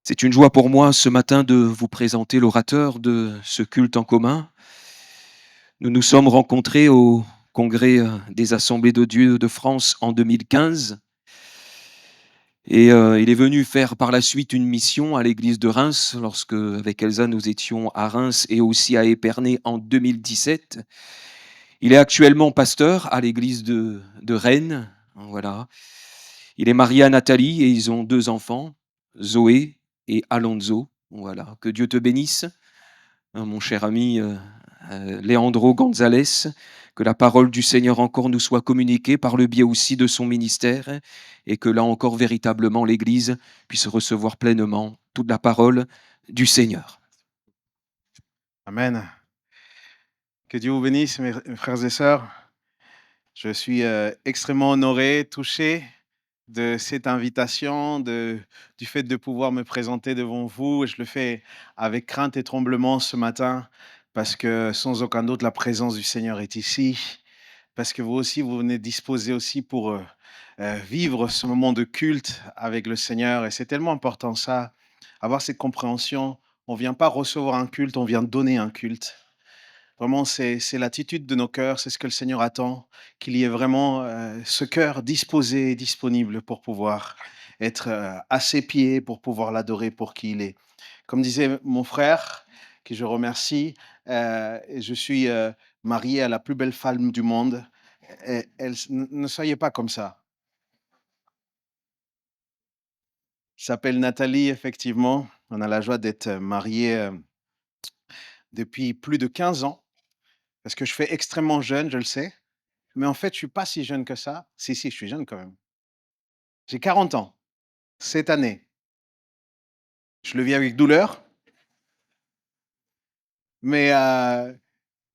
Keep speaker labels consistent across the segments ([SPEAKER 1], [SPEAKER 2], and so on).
[SPEAKER 1] C'est une joie pour moi ce matin de vous présenter l'orateur de ce culte en commun. Nous nous sommes rencontrés au congrès des Assemblées de Dieu de France en 2015 et il est venu faire par la suite une mission à l'église de Reims lorsque, avec Elsa, nous étions à Reims et aussi à Épernay en 2017. Il est actuellement pasteur à l'église de Rennes. Voilà. Il est marié à Nathalie et ils ont 2 enfants, Zoé et Alonso. Voilà. Que Dieu te bénisse, mon cher ami Leandro González, que la parole du Seigneur encore nous soit communiquée par le biais aussi de son ministère et que là encore véritablement l'Église puisse recevoir pleinement toute la parole du Seigneur.
[SPEAKER 2] Amen. Que Dieu vous bénisse, mes frères et sœurs. Je suis extrêmement honoré, touché de cette invitation, du fait de pouvoir me présenter devant vous. Je le fais avec crainte et tremblement ce matin, parce que sans aucun doute, la présence du Seigneur est ici. Parce que vous aussi, vous venez disposer aussi pour vivre ce moment de culte avec le Seigneur. Et c'est tellement important ça, avoir cette compréhension. On ne vient pas recevoir un culte, on vient donner un culte. Vraiment, c'est l'attitude de nos cœurs, c'est ce que le Seigneur attend, qu'il y ait vraiment ce cœur disposé et disponible pour pouvoir être à ses pieds, pour pouvoir l'adorer pour qui il est. Comme disait mon frère, que je remercie, je suis marié à la plus belle femme du monde. Ne soyez pas comme ça. S'appelle Nathalie, effectivement. On a la joie d'être mariés depuis plus de 15 ans, parce que je fais extrêmement jeune, je le sais. Mais en fait, je suis pas si jeune que ça. Si, je suis jeune quand même. J'ai 40 ans cette année. Je le vis avec douleur, mais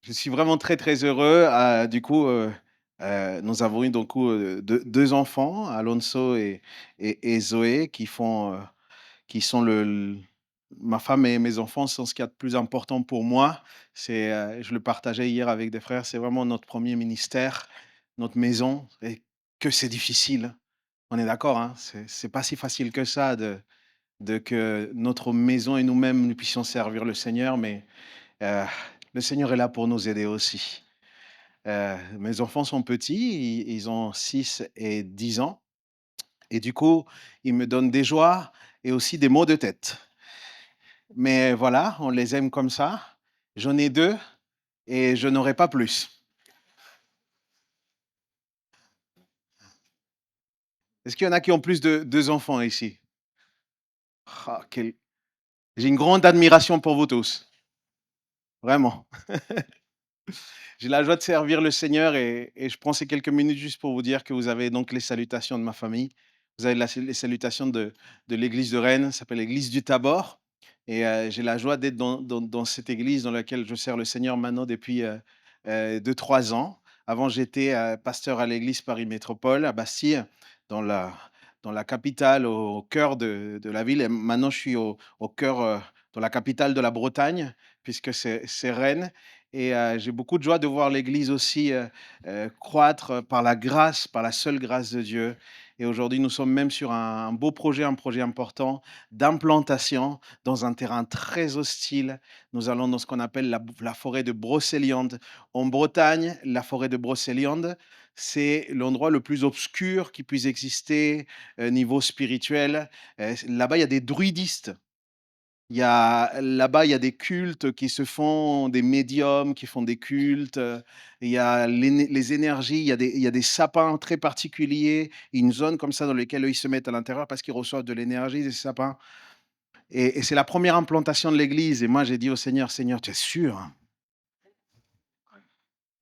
[SPEAKER 2] je suis vraiment très, très heureux. Du coup, nous avons eu donc 2 enfants, Alonso et Zoé, qui sont ma femme et mes enfants sont ce qu'il y a de plus important pour moi. Je le partageais hier avec des frères, c'est vraiment notre premier ministère, notre maison, et que c'est difficile. On est d'accord, hein? C'est pas si facile que ça de que notre maison et nous-mêmes, nous puissions servir le Seigneur, mais heu, le Seigneur est là pour nous aider aussi. Mes enfants sont petits, ils ont 6 et 10 ans et du coup, ils me donnent des joies et aussi des maux de tête. Mais voilà, on les aime comme ça. J'en ai 2 et je n'aurai pas plus. Est-ce qu'il y en a qui ont plus de 2 enfants ici? Ah, quel j'ai une grande admiration pour vous tous, vraiment. J'ai la joie de servir le Seigneur et je prends ces quelques minutes juste pour vous dire que vous avez donc les salutations de ma famille. Vous avez les salutations de l'église de Rennes, ça s'appelle l'église du Tabor. Et j'ai la joie d'être dans cette église dans laquelle je sers le Seigneur maintenant depuis 2-3 ans. Avant, j'étais pasteur à l'église Paris Métropole, à Bastille, dans la, dans la capitale, au cœur de la ville. Et maintenant, je suis au cœur, dans la capitale de la Bretagne, puisque c'est Rennes. Et j'ai beaucoup de joie de voir l'Église aussi croître par la grâce, par la seule grâce de Dieu. Et aujourd'hui, nous sommes même sur un beau projet, un projet important d'implantation dans un terrain très hostile. Nous allons dans ce qu'on appelle la forêt de Brocéliande. En Bretagne, la forêt de Brocéliande, c'est l'endroit le plus obscur qui puisse exister niveau spirituel. Là-bas, il y a des druidistes. Là-bas, il y a des cultes qui se font, des médiums qui font des cultes, il y a les énergies, il y a des sapins très particuliers, une zone comme ça dans laquelle eux, ils se mettent à l'intérieur parce qu'ils reçoivent de l'énergie des sapins et c'est la première implantation de l'église et moi j'ai dit au Seigneur: «Seigneur, tu es sûr?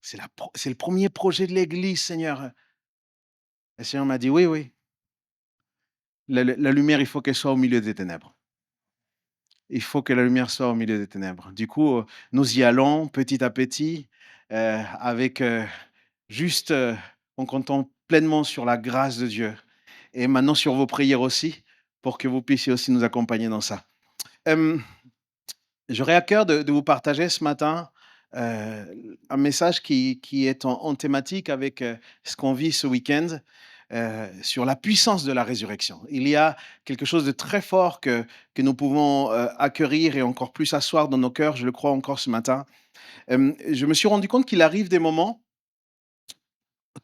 [SPEAKER 2] C'est le premier projet de l'église, Seigneur?» Et le Seigneur m'a dit: «Oui, oui, la lumière, il faut qu'elle soit au milieu des ténèbres. Il faut que la lumière soit au milieu des ténèbres». Du coup, nous y allons petit à petit, avec, juste, en comptant pleinement sur la grâce de Dieu et maintenant sur vos prières aussi, pour que vous puissiez aussi nous accompagner dans ça. Hem, J'aurais à cœur de vous partager ce matin, un message qui est en thématique avec, ce qu'on vit ce week-end. sur la puissance de la résurrection. Il y a quelque chose de très fort que nous pouvons acquérir et encore plus asseoir dans nos cœurs, je le crois encore ce matin. Je me suis rendu compte qu'il arrive des moments,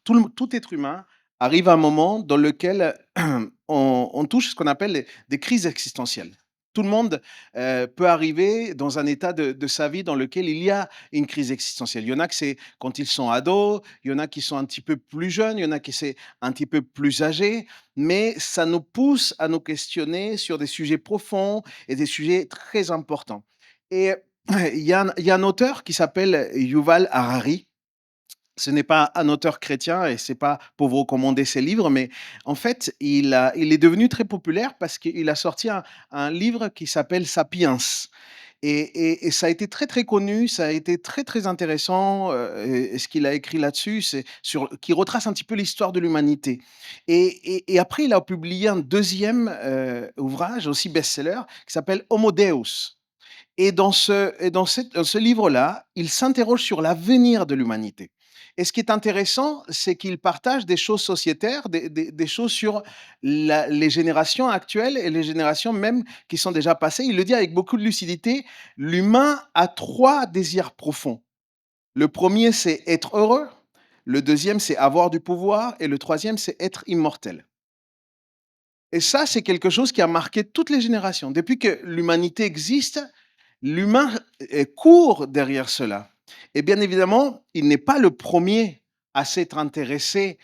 [SPEAKER 2] tout être humain arrive à un moment dans lequel on touche ce qu'on appelle des crises existentielles. Tout le monde peut arriver dans un état de sa vie dans lequel il y a une crise existentielle. Il y en a que c'est quand ils sont ados, il y en a qui sont un petit peu plus jeunes, il y en a qui c'est un petit peu plus âgés, mais ça nous pousse à nous questionner sur des sujets profonds et des sujets très importants. Et il y a un auteur qui s'appelle Yuval Harari. Ce n'est pas un auteur chrétien et c'est pas pour vous recommander ses livres, mais en fait, il est devenu très populaire parce qu'il a sorti un livre qui s'appelle Sapiens. Et ça a été très, très connu, ça a été très, très intéressant, et ce qu'il a écrit là-dessus, c'est sur qui retrace un petit peu l'histoire de l'humanité. Et après, il a publié un deuxième ouvrage, aussi best-seller, qui s'appelle Homo Deus. Et dans ce livre-là, il s'interroge sur l'avenir de l'humanité. Et ce qui est intéressant, c'est qu'il partage des choses sociétaires, des choses sur les générations actuelles et les générations même qui sont déjà passées. Il le dit avec beaucoup de lucidité, l'humain a trois désirs profonds. Le premier, c'est être heureux. Le deuxième, c'est avoir du pouvoir. Et le troisième, c'est être immortel. Et ça, c'est quelque chose qui a marqué toutes les générations. Depuis que l'humanité existe, l'humain court derrière cela. Et bien évidemment, il n'est pas le premier à s'être intéressé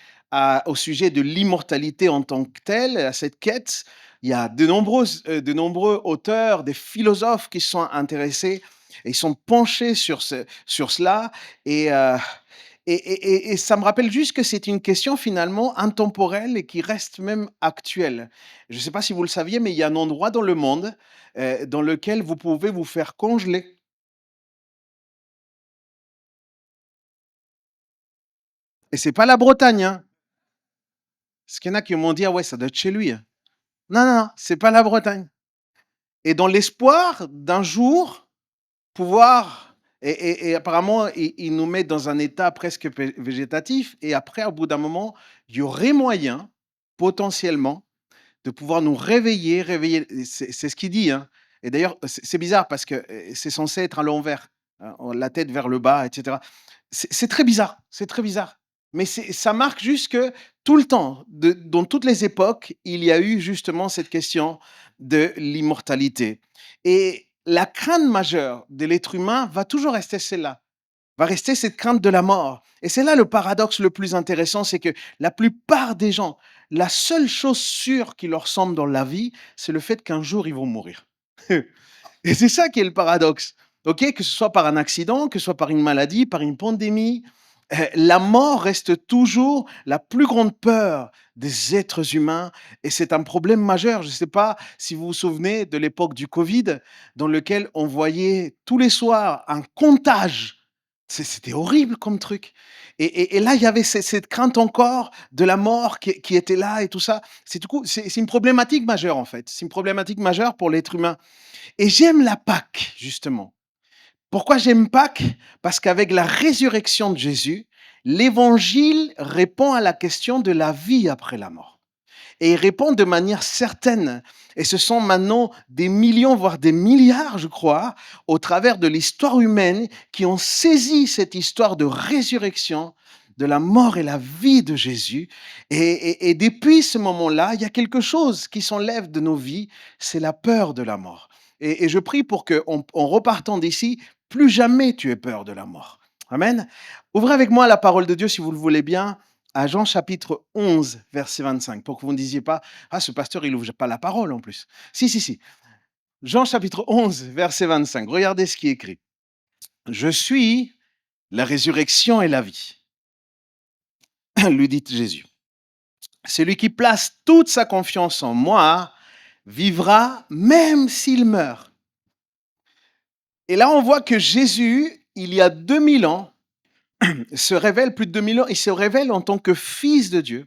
[SPEAKER 2] au sujet de l'immortalité en tant que telle, à cette quête. Il y a de nombreux auteurs, des philosophes qui sont intéressés et ils sont penchés sur cela. Et, et ça me rappelle juste que c'est une question finalement intemporelle et qui reste même actuelle. Je ne sais pas si vous le saviez, mais il y a un endroit dans le monde dans lequel vous pouvez vous faire congeler. Et c'est pas la Bretagne, hein. Parce qu'il y en a qui m'ont dit: «Ah ouais, ça doit être chez lui, hein». Non, non, non, c'est pas la Bretagne. Et dans l'espoir d'un jour pouvoir et apparemment, ils nous mettent dans un état presque végétatif et après, au bout d'un moment, il y aurait moyen, potentiellement, de pouvoir nous réveiller, c'est ce qu'il dit, hein. Et d'ailleurs, c'est bizarre parce que, c'est censé être à l'envers, hein, la tête vers le bas et cetera. C'est très bizarre, c'est très bizarre. Mais ça marque juste que tout le temps, dans toutes les époques, il y a eu justement cette question de l'immortalité. Et la crainte majeure de l'être humain va toujours rester celle-là, va rester cette crainte de la mort. Et c'est là le paradoxe le plus intéressant, c'est que la plupart des gens, la seule chose sûre qui leur semble dans la vie, c'est le fait qu'un jour ils vont mourir. Et c'est ça qui est le paradoxe. Ok, que ce soit par un accident, que ce soit par une maladie, par une pandémie, la mort reste toujours la plus grande peur des êtres humains et c'est un problème majeur. Je ne sais pas si vous vous souvenez de l'époque du Covid, dans lequel on voyait tous les soirs un comptage. C'était horrible comme truc. Et là, il y avait cette crainte encore de la mort qui était là et tout ça. C'est une problématique majeure en fait. C'est une problématique majeure pour l'être humain. Et j'aime la Pâque, justement. Pourquoi j'aime Pâques? Parce qu'avec la résurrection de Jésus, l'Évangile répond à la question de la vie après la mort. Et il répond de manière certaine. Et ce sont maintenant des millions, voire des milliards, je crois, au travers de l'histoire humaine, qui ont saisi cette histoire de résurrection, de la mort et la vie de Jésus. Et depuis ce moment-là, il y a quelque chose qui s'enlève de nos vies, c'est la peur de la mort. Et je prie pour qu'en en repartant d'ici, plus jamais tu aies peur de la mort. Amen. Ouvrez avec moi la parole de Dieu si vous le voulez bien à Jean chapitre 11, verset 25, pour que vous ne disiez pas, ah, ce pasteur, il n'ouvre pas la parole en plus. Si, si, si. Jean chapitre 11, verset 25. Regardez ce qui est écrit. Je suis la résurrection et la vie, lui dit Jésus. Celui qui place toute sa confiance en moi vivra même s'il meurt. Et là, on voit que Jésus, il y a 2000 ans, se révèle, plus de 2000 ans, il se révèle en tant que fils de Dieu.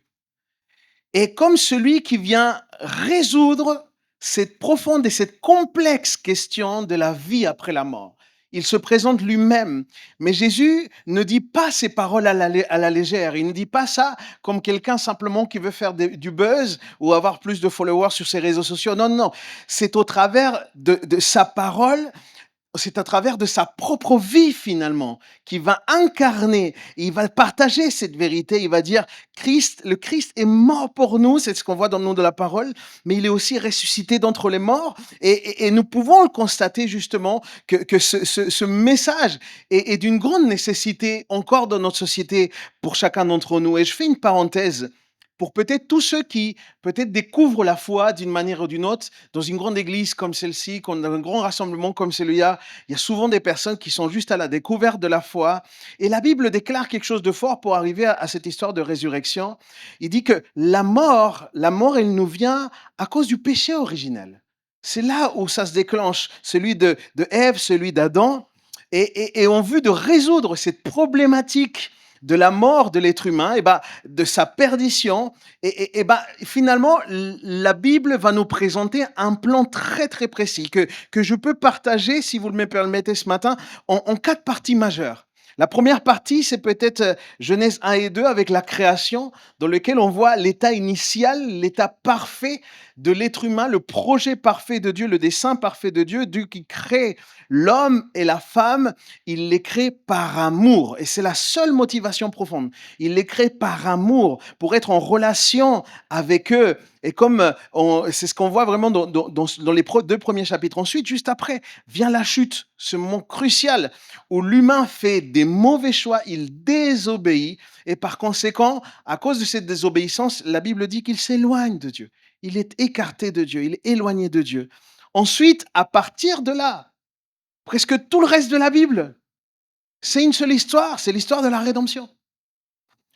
[SPEAKER 2] Et comme celui qui vient résoudre cette profonde et cette complexe question de la vie après la mort. Il se présente lui-même. Mais Jésus ne dit pas ces paroles à la légère. Il ne dit pas ça comme quelqu'un simplement qui veut faire du buzz ou avoir plus de followers sur ses réseaux sociaux. Non, non. C'est au travers de sa parole, c'est à travers de sa propre vie finalement qu'il va incarner, il va partager cette vérité, il va dire le Christ est mort pour nous, c'est ce qu'on voit dans le nom de la parole, mais il est aussi ressuscité d'entre les morts et nous pouvons le constater justement que ce message est d'une grande nécessité encore dans notre société pour chacun d'entre nous. Et je fais une parenthèse pour peut-être tous ceux qui peut-être découvrent la foi d'une manière ou d'une autre dans une grande église comme celle-ci, dans un grand rassemblement comme celui-là. Il y a souvent des personnes qui sont juste à la découverte de la foi. Et la Bible déclare quelque chose de fort pour arriver à cette histoire de résurrection. Il dit que la mort, elle nous vient à cause du péché originel. C'est là où ça se déclenche, celui de Ève, celui d'Adam. Et en vue de résoudre cette problématique de la mort de l'être humain, et de sa perdition, finalement, la Bible va nous présenter un plan très très précis que je peux partager, si vous le me permettez ce matin, en 4 parties majeures. La première partie, c'est peut-être Genèse 1 et 2 avec la création, dans lequel on voit l'état initial, l'état parfait de l'être humain, le projet parfait de Dieu, le dessein parfait de Dieu, Dieu qui crée l'homme et la femme, il les crée par amour. Et c'est la seule motivation profonde. Il les crée par amour, pour être en relation avec eux. Et comme c'est ce qu'on voit vraiment dans les 2 premiers chapitres. Ensuite, juste après, vient la chute, ce moment crucial où l'humain fait des mauvais choix, il désobéit. Et par conséquent, à cause de cette désobéissance, la Bible dit qu'il s'éloigne de Dieu. Il est écarté de Dieu, il est éloigné de Dieu. Ensuite, à partir de là, presque tout le reste de la Bible, c'est une seule histoire, c'est l'histoire de la rédemption.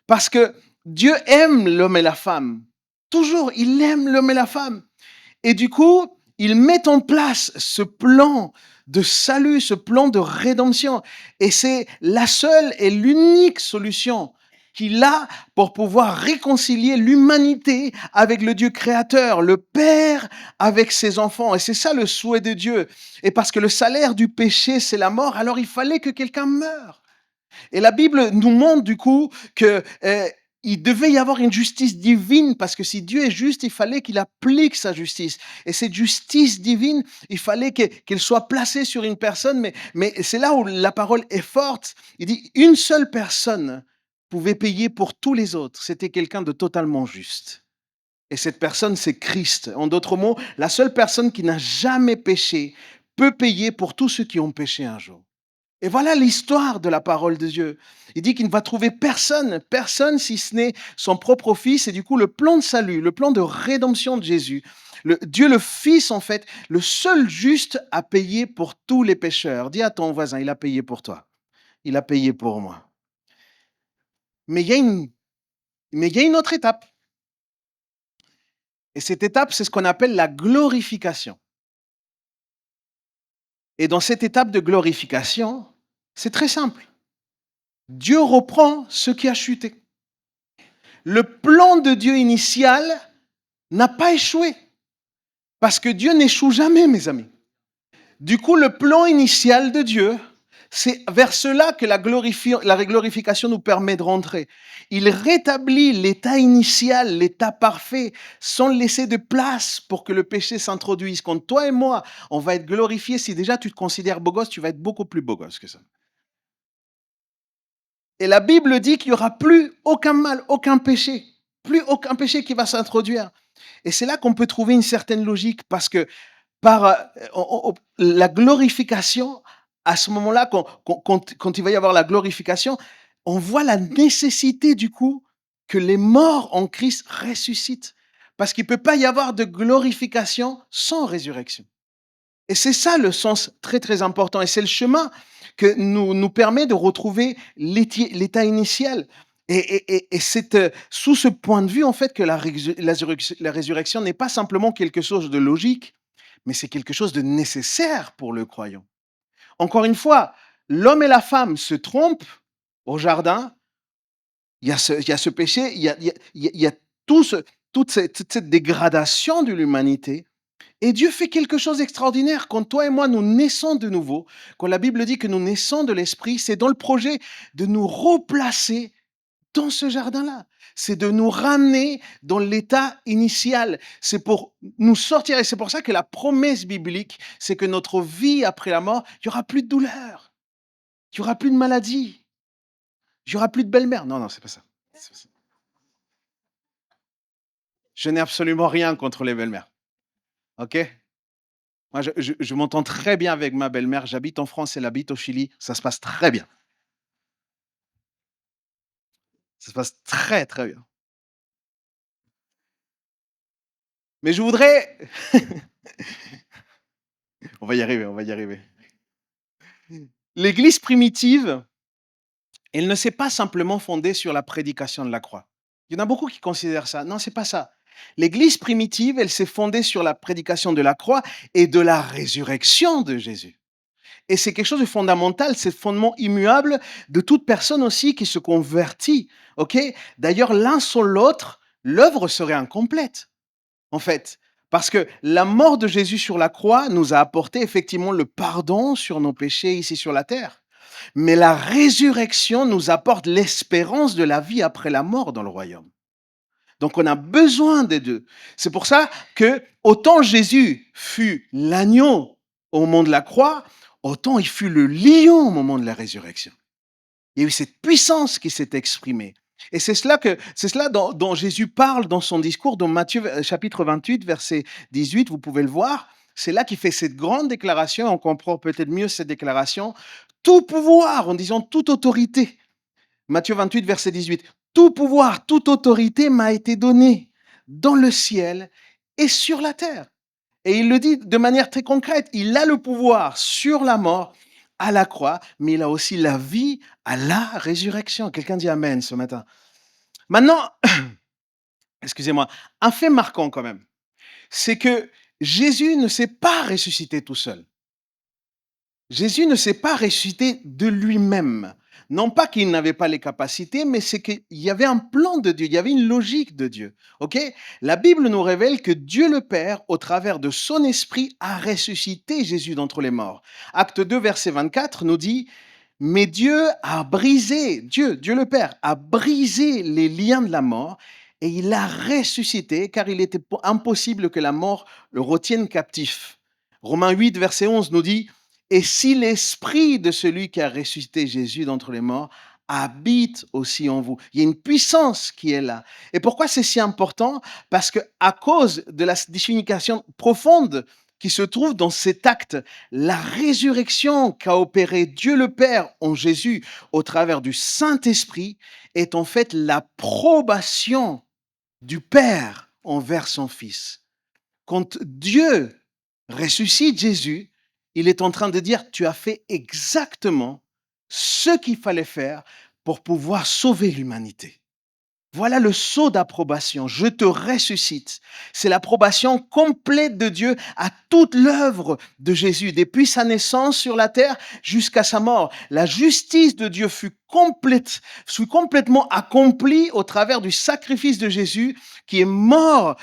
[SPEAKER 2] Parce que Dieu aime l'homme et la femme. Toujours, il aime l'homme et la femme. Et du coup, il met en place ce plan de salut, ce plan de rédemption. Et c'est la seule et l'unique solution qu'il a pour pouvoir réconcilier l'humanité avec le Dieu créateur, le Père avec ses enfants. Et c'est ça le souhait de Dieu. Et parce que le salaire du péché, c'est la mort, alors il fallait que quelqu'un meure. Et la Bible nous montre du coup que il devait y avoir une justice divine, parce que si Dieu est juste, il fallait qu'il applique sa justice. Et cette justice divine, il fallait qu'elle soit placée sur une personne, mais c'est là où la parole est forte. Il dit, une seule personne pouvait payer pour tous les autres. C'était quelqu'un de totalement juste. Et cette personne, c'est Christ. En d'autres mots, la seule personne qui n'a jamais péché peut payer pour tous ceux qui ont péché un jour. Et voilà l'histoire de la parole de Dieu. Il dit qu'il ne va trouver personne si ce n'est son propre Fils. Et du coup, le plan de salut, le plan de rédemption de Jésus, Dieu le Fils, en fait, le seul juste a payé pour tous les pécheurs. Dis à ton voisin, il a payé pour toi. Il a payé pour moi. Mais il y a une autre étape. Et cette étape, c'est ce qu'on appelle la glorification. Et dans cette étape de glorification, c'est très simple. Dieu reprend ce qui a chuté. Le plan de Dieu initial n'a pas échoué. Parce que Dieu n'échoue jamais, mes amis. Du coup, le plan initial de Dieu, c'est vers cela que la glorification nous permet de rentrer. Il rétablit l'état initial, l'état parfait, sans laisser de place pour que le péché s'introduise. Quand toi et moi, on va être glorifiés, si déjà tu te considères beau gosse, tu vas être beaucoup plus beau gosse que ça. Et la Bible dit qu'il n'y aura plus aucun mal, aucun péché. Plus aucun péché qui va s'introduire. Et c'est là qu'on peut trouver une certaine logique, parce que par la glorification, à ce moment-là, quand il va y avoir la glorification, on voit la nécessité du coup que les morts en Christ ressuscitent. Parce qu'il ne peut pas y avoir de glorification sans résurrection. Et c'est ça le sens très très important. Et c'est le chemin que nous permet de retrouver l'état initial. Et c'est sous ce point de vue, en fait, que la résurrection n'est pas simplement quelque chose de logique, mais c'est quelque chose de nécessaire pour le croyant. Encore une fois, l'homme et la femme se trompent au jardin, il y a ce péché, il y a toute cette dégradation de l'humanité, Et Dieu fait quelque chose d'extraordinaire. Quand toi et moi, nous naissons de nouveau, quand la Bible dit que nous naissons de l'Esprit, c'est dans le projet de nous replacer dans ce jardin-là. C'est de nous ramener dans l'état initial. C'est pour nous sortir. Et c'est pour ça que la promesse biblique, c'est que notre vie après la mort, il n'y aura plus de douleur. Il n'y aura plus de maladie. Il n'y aura plus de belle-mère. Non, non, c'est pas ça. C'est pas ça. Je n'ai absolument rien contre les belles-mères. OK? Moi, je m'entends très bien avec ma belle-mère. J'habite en France, elle habite au Chili. Ça se passe très bien. Ça se passe très, très bien. Mais je voudrais... On va y arriver, on va y arriver. L'Église primitive, elle ne s'est pas simplement fondée sur la prédication de la croix. Il y en a beaucoup qui considèrent ça. Non, c'est pas ça. L'Église primitive, elle s'est fondée sur la prédication de la croix et de la résurrection de Jésus. Et c'est quelque chose de fondamental, c'est le fondement immuable de toute personne aussi qui se convertit. Ok? D'ailleurs, l'un sans l'autre, l'œuvre serait incomplète, en fait. Parce que la mort de Jésus sur la croix nous a apporté effectivement le pardon sur nos péchés ici sur la terre. Mais la résurrection nous apporte l'espérance de la vie après la mort dans le royaume. Donc on a besoin des deux. C'est pour ça que autant Jésus fut l'agneau au moment de la croix, autant il fut le lion au moment de la résurrection. Il y a eu cette puissance qui s'est exprimée. Et c'est cela dont Jésus parle dans son discours, dans Matthieu chapitre 28, verset 18, vous pouvez le voir. C'est là qu'il fait cette grande déclaration, on comprend peut-être mieux cette déclaration. Tout pouvoir, en disant toute autorité. Matthieu 28, verset 18. Tout pouvoir, toute autorité m'a été donnée dans le ciel et sur la terre. Et il le dit de manière très concrète. Il a le pouvoir sur la mort, à la croix, mais il a aussi la vie à la résurrection. Quelqu'un dit Amen ce matin. Maintenant, excusez-moi, un fait marquant quand même, c'est que Jésus ne s'est pas ressuscité tout seul. Jésus ne s'est pas ressuscité de lui-même. Non pas qu'il n'avait pas les capacités, mais c'est qu'il y avait un plan de Dieu, il y avait une logique de Dieu. Ok? La Bible nous révèle que Dieu le Père, au travers de son esprit, a ressuscité Jésus d'entre les morts. Acte 2, verset 24 nous dit, mais Dieu a brisé, Dieu le Père, a brisé les liens de la mort et il a ressuscité car il était impossible que la mort le retienne captif. Romains 8, verset 11 nous dit, et si l'esprit de celui qui a ressuscité Jésus d'entre les morts habite aussi en vous. Il y a une puissance qui est là. Et pourquoi c'est si important? Parce que à cause de la signification profonde qui se trouve dans cet acte, la résurrection qu'a opéré Dieu le Père en Jésus au travers du Saint-Esprit est en fait l'approbation du Père envers son Fils. Quand Dieu ressuscite Jésus, il est en train de dire, tu as fait exactement ce qu'il fallait faire pour pouvoir sauver l'humanité. Voilà le sceau d'approbation. Je te ressuscite. C'est l'approbation complète de Dieu à toute l'œuvre de Jésus, depuis sa naissance sur la terre jusqu'à sa mort. La justice de Dieu fut complètement accomplie au travers du sacrifice de Jésus qui est mort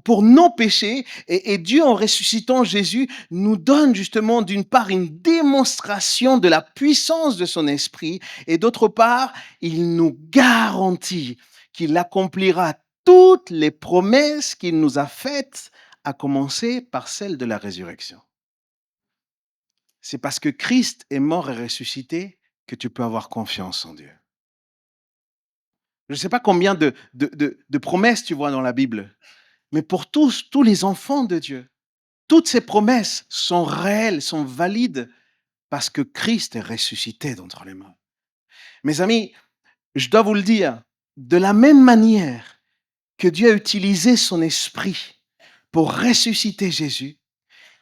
[SPEAKER 2] pour nos péchés. Et Dieu, en ressuscitant Jésus, nous donne justement d'une part une démonstration de la puissance de son esprit et d'autre part, il nous garantit qu'il accomplira toutes les promesses qu'il nous a faites, à commencer par celle de la résurrection. C'est parce que Christ est mort et ressuscité que tu peux avoir confiance en Dieu. Je ne sais pas combien de promesses tu vois dans la Bible, mais pour tous les enfants de Dieu, toutes ces promesses sont réelles, sont valides, parce que Christ est ressuscité d'entre les morts. Mes amis, je dois vous le dire, de la même manière que Dieu a utilisé son esprit pour ressusciter Jésus,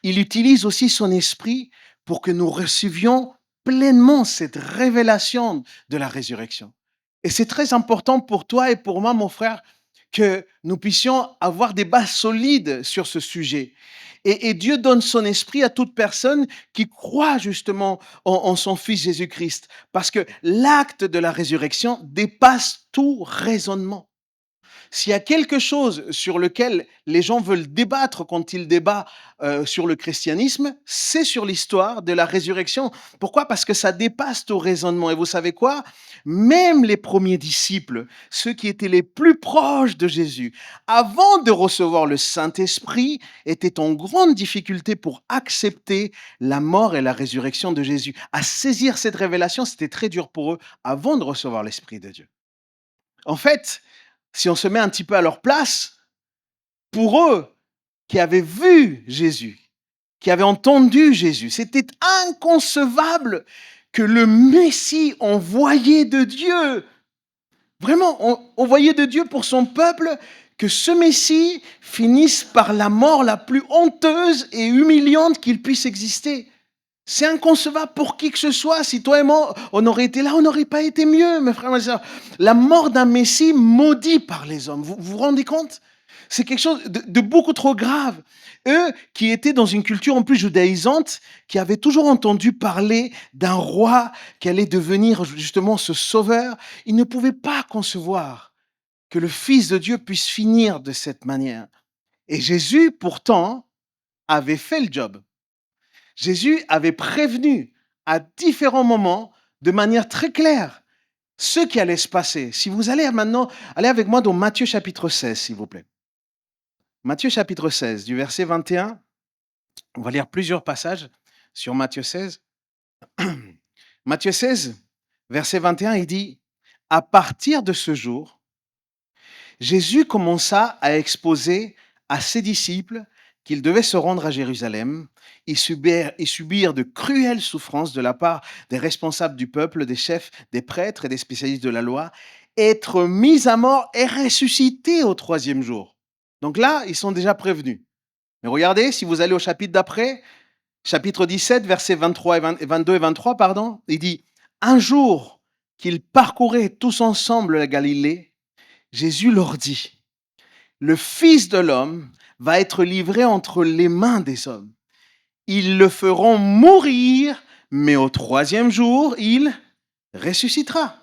[SPEAKER 2] il utilise aussi son esprit pour que nous recevions pleinement cette révélation de la résurrection. Et c'est très important pour toi et pour moi, mon frère, que nous puissions avoir des bases solides sur ce sujet. Et Dieu donne son esprit à toute personne qui croit justement en son Fils Jésus-Christ, parce que l'acte de la résurrection dépasse tout raisonnement. S'il y a quelque chose sur lequel les gens veulent débattre quand ils débattent sur le christianisme, c'est sur l'histoire de la résurrection. Pourquoi? Parce que ça dépasse tout raisonnement. Et vous savez quoi? Même les premiers disciples, ceux qui étaient les plus proches de Jésus, avant de recevoir le Saint-Esprit, étaient en grande difficulté pour accepter la mort et la résurrection de Jésus. À saisir cette révélation, c'était très dur pour eux avant de recevoir l'Esprit de Dieu. En fait, si on se met un petit peu à leur place, pour eux qui avaient vu Jésus, qui avaient entendu Jésus, c'était inconcevable que le Messie envoyé de Dieu, vraiment envoyé de Dieu pour son peuple, que ce Messie finisse par la mort la plus honteuse et humiliante qu'il puisse exister. C'est inconcevable pour qui que ce soit. Si toi et moi, on aurait été là, on n'aurait pas été mieux, mes frères et mes sœurs. La mort d'un Messie maudit par les hommes. Vous vous rendez compte? C'est quelque chose de beaucoup trop grave. Eux qui étaient dans une culture en plus judaïsante, qui avaient toujours entendu parler d'un roi qui allait devenir justement ce sauveur, ils ne pouvaient pas concevoir que le Fils de Dieu puisse finir de cette manière. Et Jésus, pourtant, avait fait le job. Jésus avait prévenu à différents moments, de manière très claire, ce qui allait se passer. Si vous allez maintenant, allez avec moi dans Matthieu chapitre 16, s'il vous plaît. Matthieu chapitre 16, du verset 21. On va lire plusieurs passages sur Matthieu 16. Matthieu 16, verset 21, il dit, « À partir de ce jour, Jésus commença à exposer à ses disciples qu'ils devaient se rendre à Jérusalem et subir de cruelles souffrances de la part des responsables du peuple, des chefs, des prêtres et des spécialistes de la loi, être mis à mort et ressusciter au troisième jour. » Donc là, ils sont déjà prévenus. Mais regardez, si vous allez au chapitre d'après, chapitre 17, versets 23 et 22 et 23, pardon, il dit, « Un jour qu'ils parcouraient tous ensemble la Galilée, Jésus leur dit, « Le Fils de l'homme va être livré entre les mains des hommes. Ils le feront mourir, mais au troisième jour, il ressuscitera. »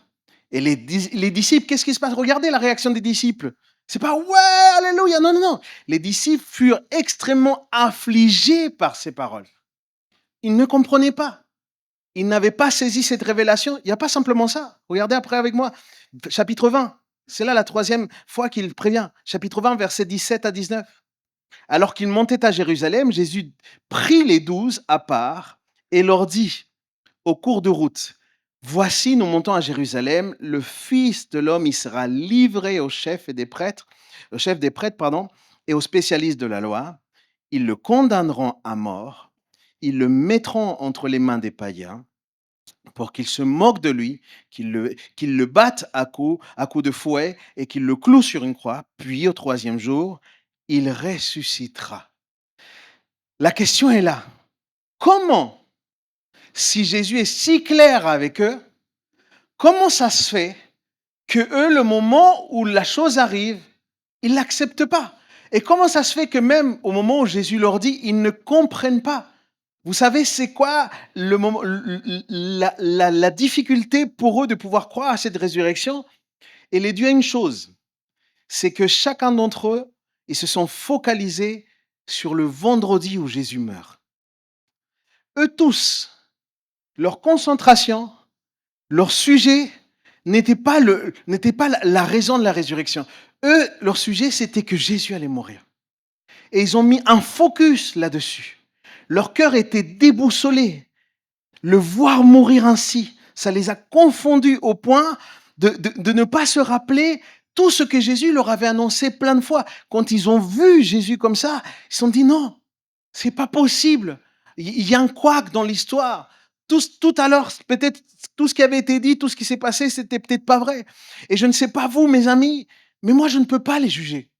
[SPEAKER 2] Et les disciples, qu'est-ce qui se passe? Regardez la réaction des disciples. C'est pas « ouais, alléluia », non, non, non. Les disciples furent extrêmement affligés par ces paroles. Ils ne comprenaient pas. Ils n'avaient pas saisi cette révélation. Il n'y a pas simplement ça. Regardez après avec moi, chapitre 20. C'est là la troisième fois qu'il prévient. Chapitre 20, versets 17 à 19. Alors qu'il montait à Jérusalem, Jésus prit les 12 à part et leur dit, au cours de route, « Voici, nous montons à Jérusalem, le Fils de l'homme, il sera livré aux chefs des prêtres, et aux spécialistes de la loi. Ils le condamneront à mort, ils le mettront entre les mains des païens, pour qu'ils se moquent de lui, qu'ils le battent à coups de fouet et qu'ils le clouent sur une croix. Puis au troisième jour, il ressuscitera. » La question est là. Comment, si Jésus est si clair avec eux, comment ça se fait que eux, le moment où la chose arrive, ils ne l'acceptent pas? Et comment ça se fait que même au moment où Jésus leur dit, ils ne comprennent pas? Vous savez, c'est quoi le moment, la difficulté pour eux de pouvoir croire à cette résurrection? Et les dieux, une chose, c'est que chacun d'entre eux, ils se sont focalisés sur le vendredi où Jésus meurt. Eux tous, leur concentration, leur sujet n'était pas la raison de la résurrection. Eux, leur sujet, c'était que Jésus allait mourir. Et ils ont mis un focus là-dessus. Leur cœur était déboussolé. Le voir mourir ainsi, ça les a confondus au point de ne pas se rappeler tout ce que Jésus leur avait annoncé plein de fois. Quand ils ont vu Jésus comme ça, ils se sont dit non, c'est pas possible. Il y a un couac dans l'histoire. Tout à l'heure, peut-être tout ce qui avait été dit, tout ce qui s'est passé, c'était peut-être pas vrai. Et je ne sais pas vous, mes amis, mais moi, je ne peux pas les juger.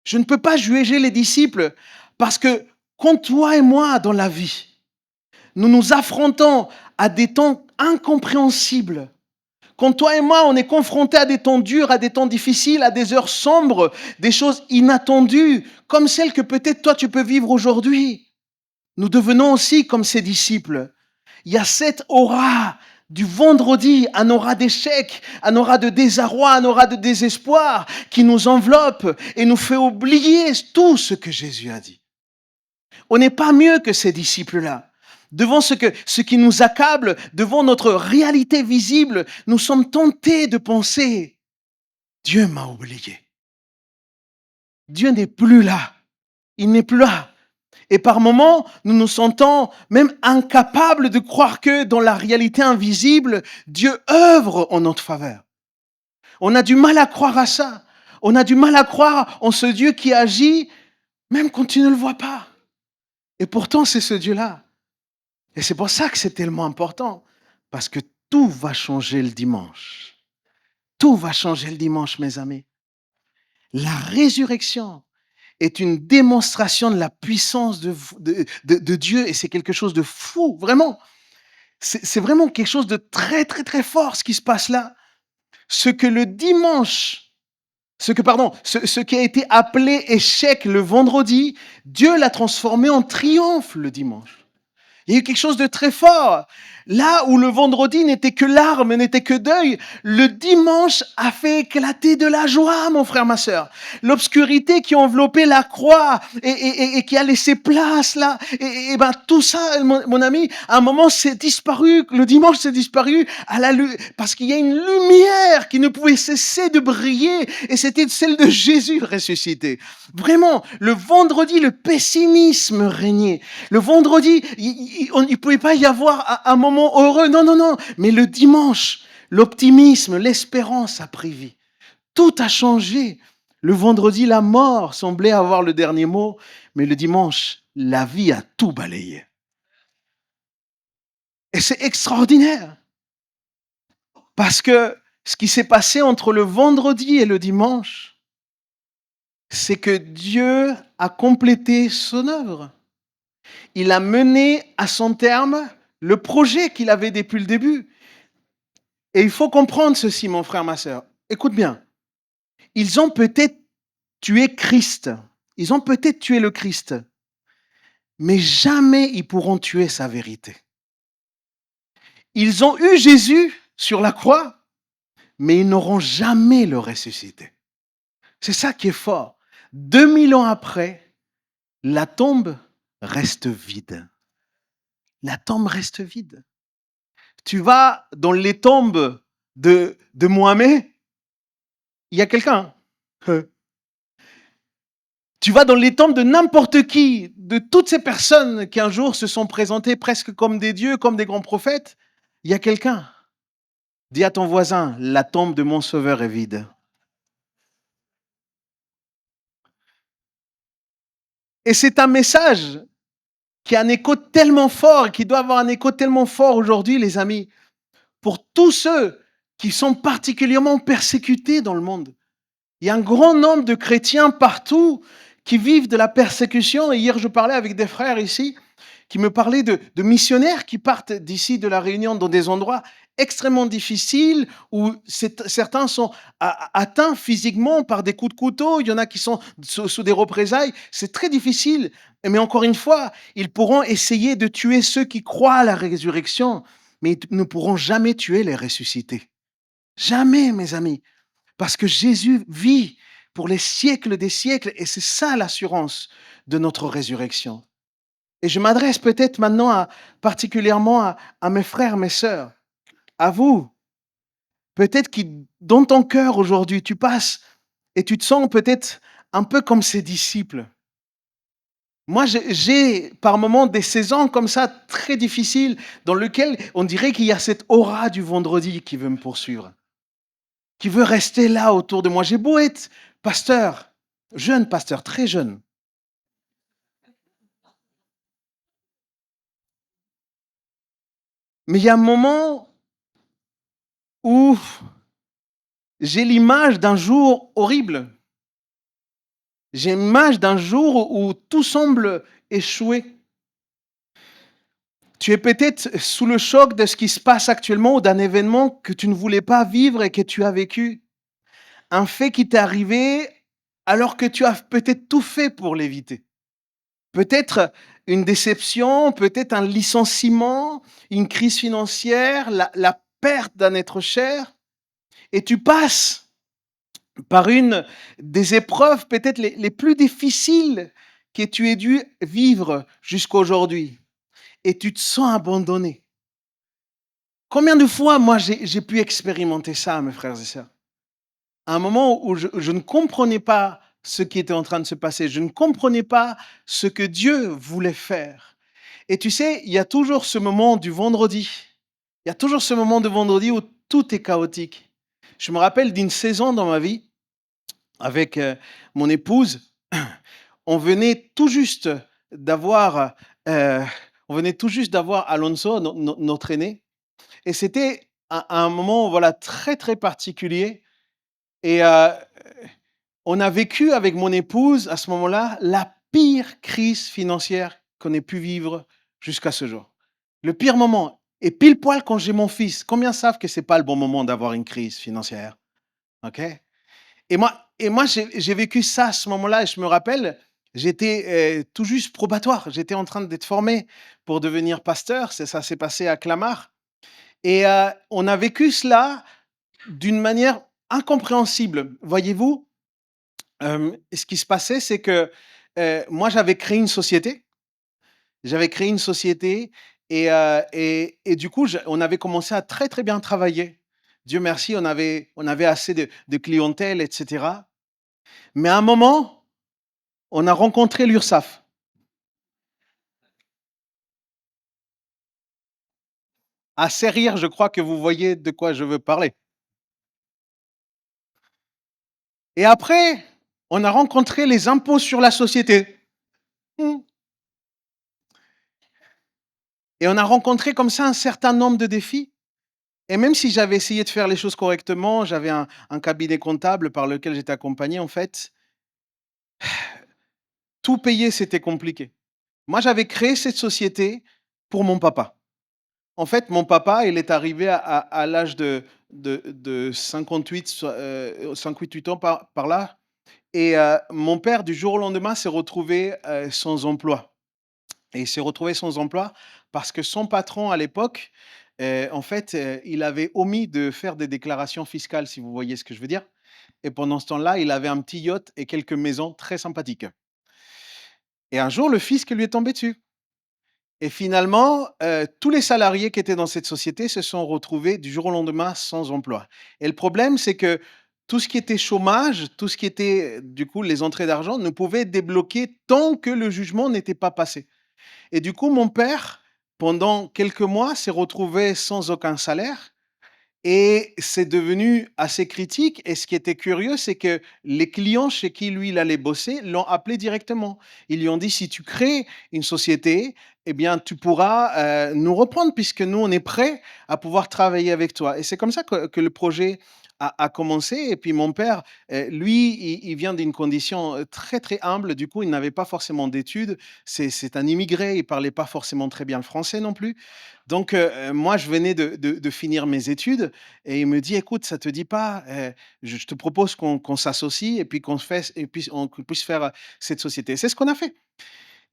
[SPEAKER 2] Je ne peux pas juger les disciples parce que quand toi et moi, dans la vie, nous nous affrontons à des temps incompréhensibles, quand toi et moi, on est confrontés à des temps durs, à des temps difficiles, à des heures sombres, des choses inattendues, comme celles que peut-être toi tu peux vivre aujourd'hui, nous devenons aussi comme ces disciples. Il y a cette aura du vendredi à nos rats d'échecs, à nos rats de désarroi, à nos rats de désespoir qui nous enveloppe et nous fait oublier tout ce que Jésus a dit. On n'est pas mieux que ces disciples-là. Devant ce qui nous accable, devant notre réalité visible, nous sommes tentés de penser, Dieu m'a oublié. Dieu n'est plus là. Il n'est plus là. Et par moments, nous nous sentons même incapables de croire que dans la réalité invisible, Dieu œuvre en notre faveur. On a du mal à croire à ça. On a du mal à croire en ce Dieu qui agit même quand tu ne le vois pas. Et pourtant, c'est ce Dieu-là. Et c'est pour ça que c'est tellement important. Parce que tout va changer le dimanche. Tout va changer le dimanche, mes amis. La résurrection est une démonstration de la puissance de Dieu et c'est quelque chose de fou, vraiment. C'est vraiment quelque chose de très, très, très fort ce qui se passe là. Ce qui a été appelé échec le vendredi, Dieu l'a transformé en triomphe le dimanche. Il y a eu quelque chose de très fort. Là où le vendredi n'était que larmes, n'était que deuil, le dimanche a fait éclater de la joie, mon frère, ma sœur. L'obscurité qui enveloppait la croix et qui a laissé place là, et ben tout ça, mon ami, à un moment c'est disparu. Le dimanche c'est disparu parce qu'il y a une lumière qui ne pouvait cesser de briller, et c'était celle de Jésus ressuscité. Vraiment, le vendredi, le pessimisme régnait. Le vendredi, il ne pouvait pas y avoir un moment heureux. Non, non, non. Mais le dimanche, l'optimisme, l'espérance a pris vie. Tout a changé. Le vendredi, la mort semblait avoir le dernier mot. Mais le dimanche, la vie a tout balayé. Et c'est extraordinaire. Parce que ce qui s'est passé entre le vendredi et le dimanche, c'est que Dieu a complété son œuvre. Il a mené à son terme le projet qu'il avait depuis le début. Et il faut comprendre ceci, mon frère, ma sœur. Écoute bien. Ils ont peut-être tué Christ. Ils ont peut-être tué le Christ. Mais jamais ils pourront tuer sa vérité. Ils ont eu Jésus sur la croix, mais ils n'auront jamais le ressuscité. C'est ça qui est fort. 2000 ans après, la tombe reste vide. La tombe reste vide. Tu vas dans les tombes de Mohamed, il y a quelqu'un. Tu vas dans les tombes de n'importe qui, de toutes ces personnes qui un jour se sont présentées presque comme des dieux, comme des grands prophètes, il y a quelqu'un. Dis à ton voisin, la tombe de mon sauveur est vide. Et c'est un message qui a un écho tellement fort, qui doit avoir un écho tellement fort aujourd'hui, les amis, pour tous ceux qui sont particulièrement persécutés dans le monde. Il y a un grand nombre de chrétiens partout qui vivent de la persécution. Et hier, je parlais avec des frères ici qui me parlaient de missionnaires qui partent d'ici de la Réunion dans des endroits extrêmement difficiles où certains sont atteints physiquement par des coups de couteau. Il y en a qui sont sous des représailles. C'est très difficile. Mais encore une fois, ils pourront essayer de tuer ceux qui croient à la résurrection, mais ils ne pourront jamais tuer les ressuscités. Jamais, mes amis. Parce que Jésus vit pour les siècles des siècles et c'est ça l'assurance de notre résurrection. Et je m'adresse peut-être maintenant particulièrement à mes frères, mes sœurs, à vous. Peut-être que dans ton cœur aujourd'hui, tu passes et tu te sens peut-être un peu comme ces disciples. Moi, j'ai par moments des saisons comme ça très difficiles dans lesquelles on dirait qu'il y a cette aura du vendredi qui veut me poursuivre, qui veut rester là autour de moi. J'ai beau être pasteur, jeune pasteur, très jeune. Mais il y a un moment où j'ai l'image d'un jour horrible. J'ai l'image d'un jour où tout semble échouer. Tu es peut-être sous le choc de ce qui se passe actuellement ou d'un événement que tu ne voulais pas vivre et que tu as vécu. Un fait qui t'est arrivé alors que tu as peut-être tout fait pour l'éviter. Peut-être une déception, peut-être un licenciement, une crise financière, la perte d'un être cher, et tu passes par une des épreuves peut-être les plus difficiles que tu aies dû vivre jusqu'à aujourd'hui, et tu te sens abandonné. Combien de fois, moi, j'ai pu expérimenter ça, mes frères et sœurs? À un moment où je ne comprenais pas ce qui était en train de se passer, je ne comprenais pas ce que Dieu voulait faire. Et tu sais, il y a toujours ce moment du vendredi. Il y a toujours ce moment de vendredi où tout est chaotique. Je me rappelle d'une saison dans ma vie avec mon épouse. On venait tout juste d'avoir, euh, on venait tout juste d'avoir Alonso, notre aîné, et c'était un moment, voilà, très très particulier. Et on a vécu avec mon épouse à ce moment-là la pire crise financière qu'on ait pu vivre jusqu'à ce jour. Le pire moment. Et pile poil quand j'ai mon fils. Combien savent que c'est pas le bon moment d'avoir une crise financière? OK? Et moi j'ai vécu ça à ce moment-là et je me rappelle, j'étais tout juste probatoire. J'étais en train d'être formé pour devenir pasteur. Ça s'est passé à Clamart. Et on a vécu cela d'une manière incompréhensible. Voyez-vous, ce qui se passait, c'est que moi, j'avais créé une société. J'avais créé une société et du coup, on avait commencé à très, très bien travailler. Dieu merci, on avait assez de clientèle, etc. Mais à un moment, on a rencontré l'URSSAF. Assez rire, je crois que vous voyez de quoi je veux parler. Et après, on a rencontré les impôts sur la société. Hmm. Et on a rencontré comme ça un certain nombre de défis. Et même si j'avais essayé de faire les choses correctement, j'avais un cabinet comptable par lequel j'étais accompagné, en fait, tout payer, c'était compliqué. Moi, j'avais créé cette société pour mon papa. En fait, mon papa, il est arrivé à l'âge de 58, 58 ans par là. Et mon père, du jour au lendemain, s'est retrouvé sans emploi. Et il s'est retrouvé sans emploi parce que son patron à l'époque, en fait, il avait omis de faire des déclarations fiscales, si vous voyez ce que je veux dire. Et pendant ce temps-là, il avait un petit yacht et quelques maisons très sympathiques. Et un jour, le fisc lui est tombé dessus. Et finalement, tous les salariés qui étaient dans cette société se sont retrouvés du jour au lendemain sans emploi. Et le problème, c'est que tout ce qui était chômage, tout ce qui était, du coup, les entrées d'argent ne pouvaient être débloquées tant que le jugement n'était pas passé. Et du coup, mon père, pendant quelques mois, s'est retrouvé sans aucun salaire et c'est devenu assez critique. Et ce qui était curieux, c'est que les clients chez qui lui, il allait bosser, l'ont appelé directement. Ils lui ont dit, si tu crées une société, eh bien, tu pourras nous reprendre puisque nous, on est prêts à pouvoir travailler avec toi. Et c'est comme ça que le projet a commencé. Et puis mon père, lui, il vient d'une condition très, très humble. Du coup, il n'avait pas forcément d'études. C'est un immigré. Il parlait pas forcément très bien le français non plus. Donc, moi, je venais de finir mes études et il me dit: «Écoute, ça te dit pas, je te propose qu'on s'associe et puis qu'on puisse faire, cette société». C'est ce qu'on a fait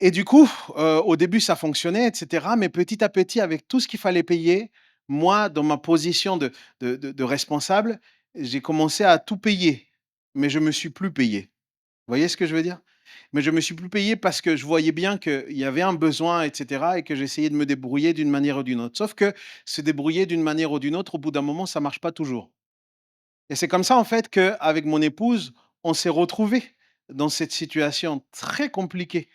[SPEAKER 2] et du coup, au début, ça fonctionnait et cetera, mais petit à petit, avec tout ce qu'il fallait payer, moi, dans ma position de responsable, j'ai commencé à tout payer, mais je me suis plus payé. Vous voyez ce que je veux dire? Mais je me suis plus payé parce que je voyais bien qu'il y avait un besoin et cetera et que j'essayais de me débrouiller d'une manière ou d'une autre. Sauf que se débrouiller d'une manière ou d'une autre, au bout d'un moment, ça marche pas toujours. Et c'est comme ça, en fait, qu'avec mon épouse, on s'est retrouvés dans cette situation très compliquée.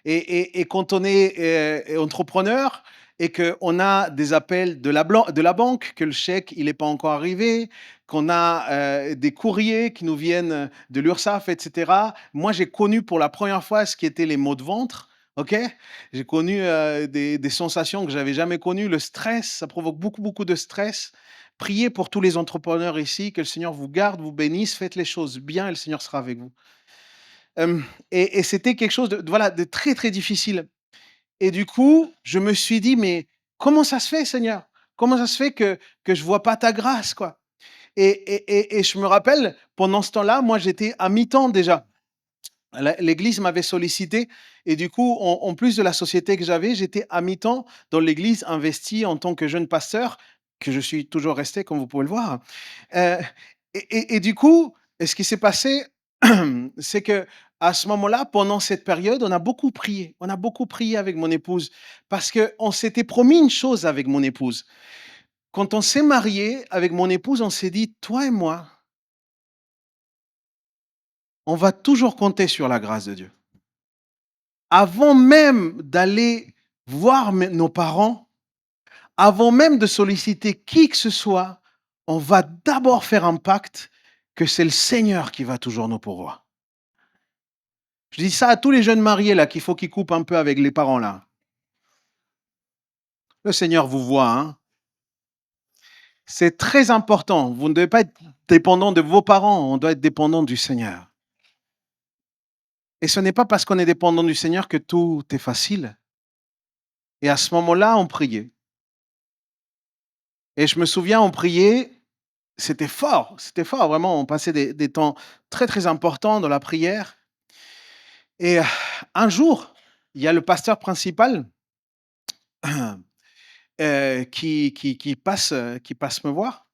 [SPEAKER 2] Et quand on est entrepreneur et qu'on a des appels de la banque, que le chèque il n'est pas encore arrivé, qu'on a des courriers qui nous viennent de l'URSSAF, etc. Moi, j'ai connu pour la première fois ce qui était les maux de ventre. Ok, j'ai connu des sensations que j'avais jamais connues. Le stress, ça provoque beaucoup, beaucoup de stress. Priez pour tous les entrepreneurs ici, que le Seigneur vous garde, vous bénisse, faites les choses bien et le Seigneur sera avec vous. Et c'était quelque chose voilà, de très, très difficile. Et du coup, je me suis dit: «Mais comment ça se fait Seigneur? Comment ça se fait que je vois pas ta grâce, quoi?» Et je me rappelle, pendant ce temps-là, moi, j'étais à mi-temps déjà. L'église m'avait sollicité et du coup, en plus de la société que j'avais, j'étais à mi-temps dans l'église, investi en tant que jeune pasteur, que je suis toujours resté, comme vous pouvez le voir. Heu et du coup, ce qui s'est passé, c'est que à ce moment-là, pendant cette période, on a beaucoup prié. On a beaucoup prié avec mon épouse parce qu'on s'était promis une chose avec mon épouse. Quand on s'est marié avec mon épouse, on s'est dit: «Toi et moi, on va toujours compter sur la grâce de Dieu». Avant même d'aller voir nos parents, avant même de solliciter qui que ce soit, on va d'abord faire un pacte que c'est le Seigneur qui va toujours nous pourvoir. Je dis ça à tous les jeunes mariés là qu'il faut qu'ils coupent un peu avec les parents là. Le Seigneur vous voit, hein. C'est très important. Vous ne devez pas être dépendant de vos parents, on doit être dépendant du Seigneur. Et ce n'est pas parce qu'on est dépendant du Seigneur que tout est facile. Et à ce moment-là, on priait. Et je me souviens, on priait. C'était fort, vraiment. On passait des temps très, très importants dans la prière. Et un jour, il y a le pasteur principal qui passe me voir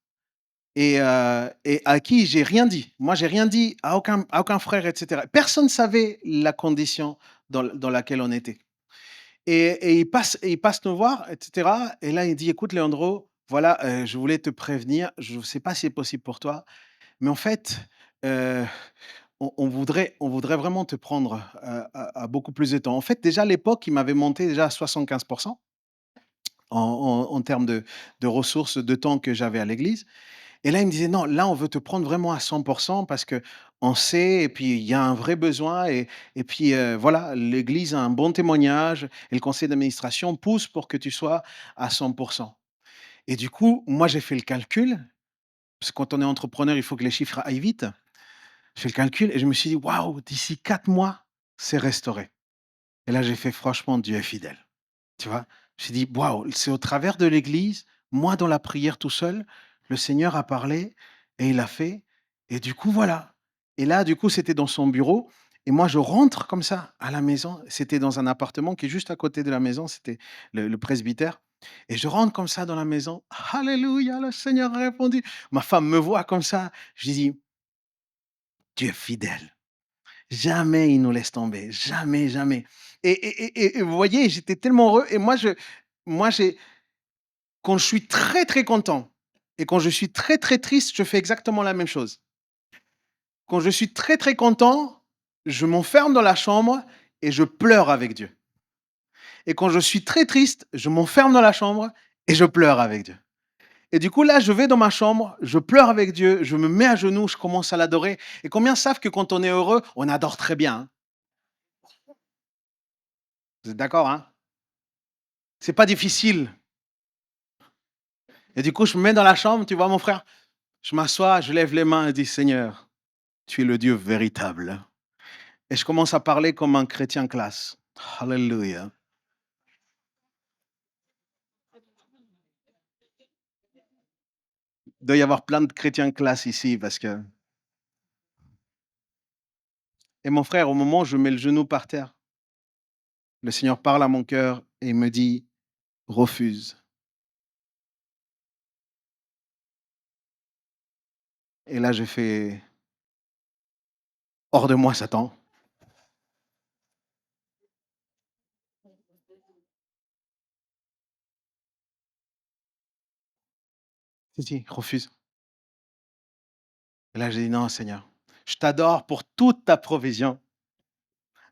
[SPEAKER 2] et à qui j'ai rien dit. Moi, j'ai rien dit à aucun frère, etc. Personne ne savait la condition dans laquelle on était. Et il passe nous voir, etc. Et là, il dit, écoute, Leandro, voilà, je voulais te prévenir, je ne sais pas si c'est possible pour toi, mais en fait, heu, on voudrait vraiment te prendre à beaucoup plus de temps. En fait, déjà à l'époque, il m'avait monté déjà à 75 en termes de ressources, de temps que j'avais à l'église. Et là, il me disait: «Non, là, on veut te prendre vraiment à 100 parce qu'on sait et puis il y a un vrai besoin et puis, voilà, l'église a un bon témoignage et le conseil d'administration pousse pour que tu sois à 100. Et du coup, moi, j'ai fait le calcul, parce que quand on est entrepreneur, il faut que les chiffres aillent vite. Je fais le calcul et je me suis dit: «Waouh, d'ici 4 mois, c'est restauré». Et là, j'ai fait: «Franchement, Dieu est fidèle». Tu vois? J'ai dit: «Waouh, c'est au travers de l'église, moi dans la prière tout seul, le Seigneur a parlé et il a fait et du coup voilà». Et là, du coup, c'était dans son bureau et moi je rentre comme ça à la maison. C'était dans un appartement qui est juste à côté de la maison, c'était le presbytère et je rentre comme ça dans la maison. Alléluia, le Seigneur a répondu. Ma femme me voit comme ça, je lui dis: «Dieu est fidèle». Jamais il nous laisse tomber, jamais, jamais. Et vous voyez, j'étais tellement heureux et moi j'ai quand je suis très, très content et quand je suis très, très triste, je fais exactement la même chose. Quand je suis très, très content, je m'enferme dans la chambre et je pleure avec Dieu. Et quand je suis très triste, je m'enferme dans la chambre et je pleure avec Dieu. Et du coup, là, je vais dans ma chambre, je pleure avec Dieu, je me mets à genoux, je commence à l'adorer. Et combien savent que quand on est heureux, on adore très bien, hein? Vous êtes d'accord, hein? C'est pas difficile. Et du coup, je me mets dans la chambre, tu vois, mon frère, je m'assois, je lève les mains et dis: «Seigneur, tu es le Dieu véritable». Et je commence à parler comme un chrétien classe. Alléluia. Il doit y avoir plein de chrétiens classe ici parce que et mon frère, au moment où je mets le genou par terre, le Seigneur parle à mon cœur et il me dit: «Refuse». Et là, j'ai fait: «Hors de moi, Satan». Si, si, refuse. Et là, j'ai dit: «Non, Seigneur, je t'adore pour toute ta provision.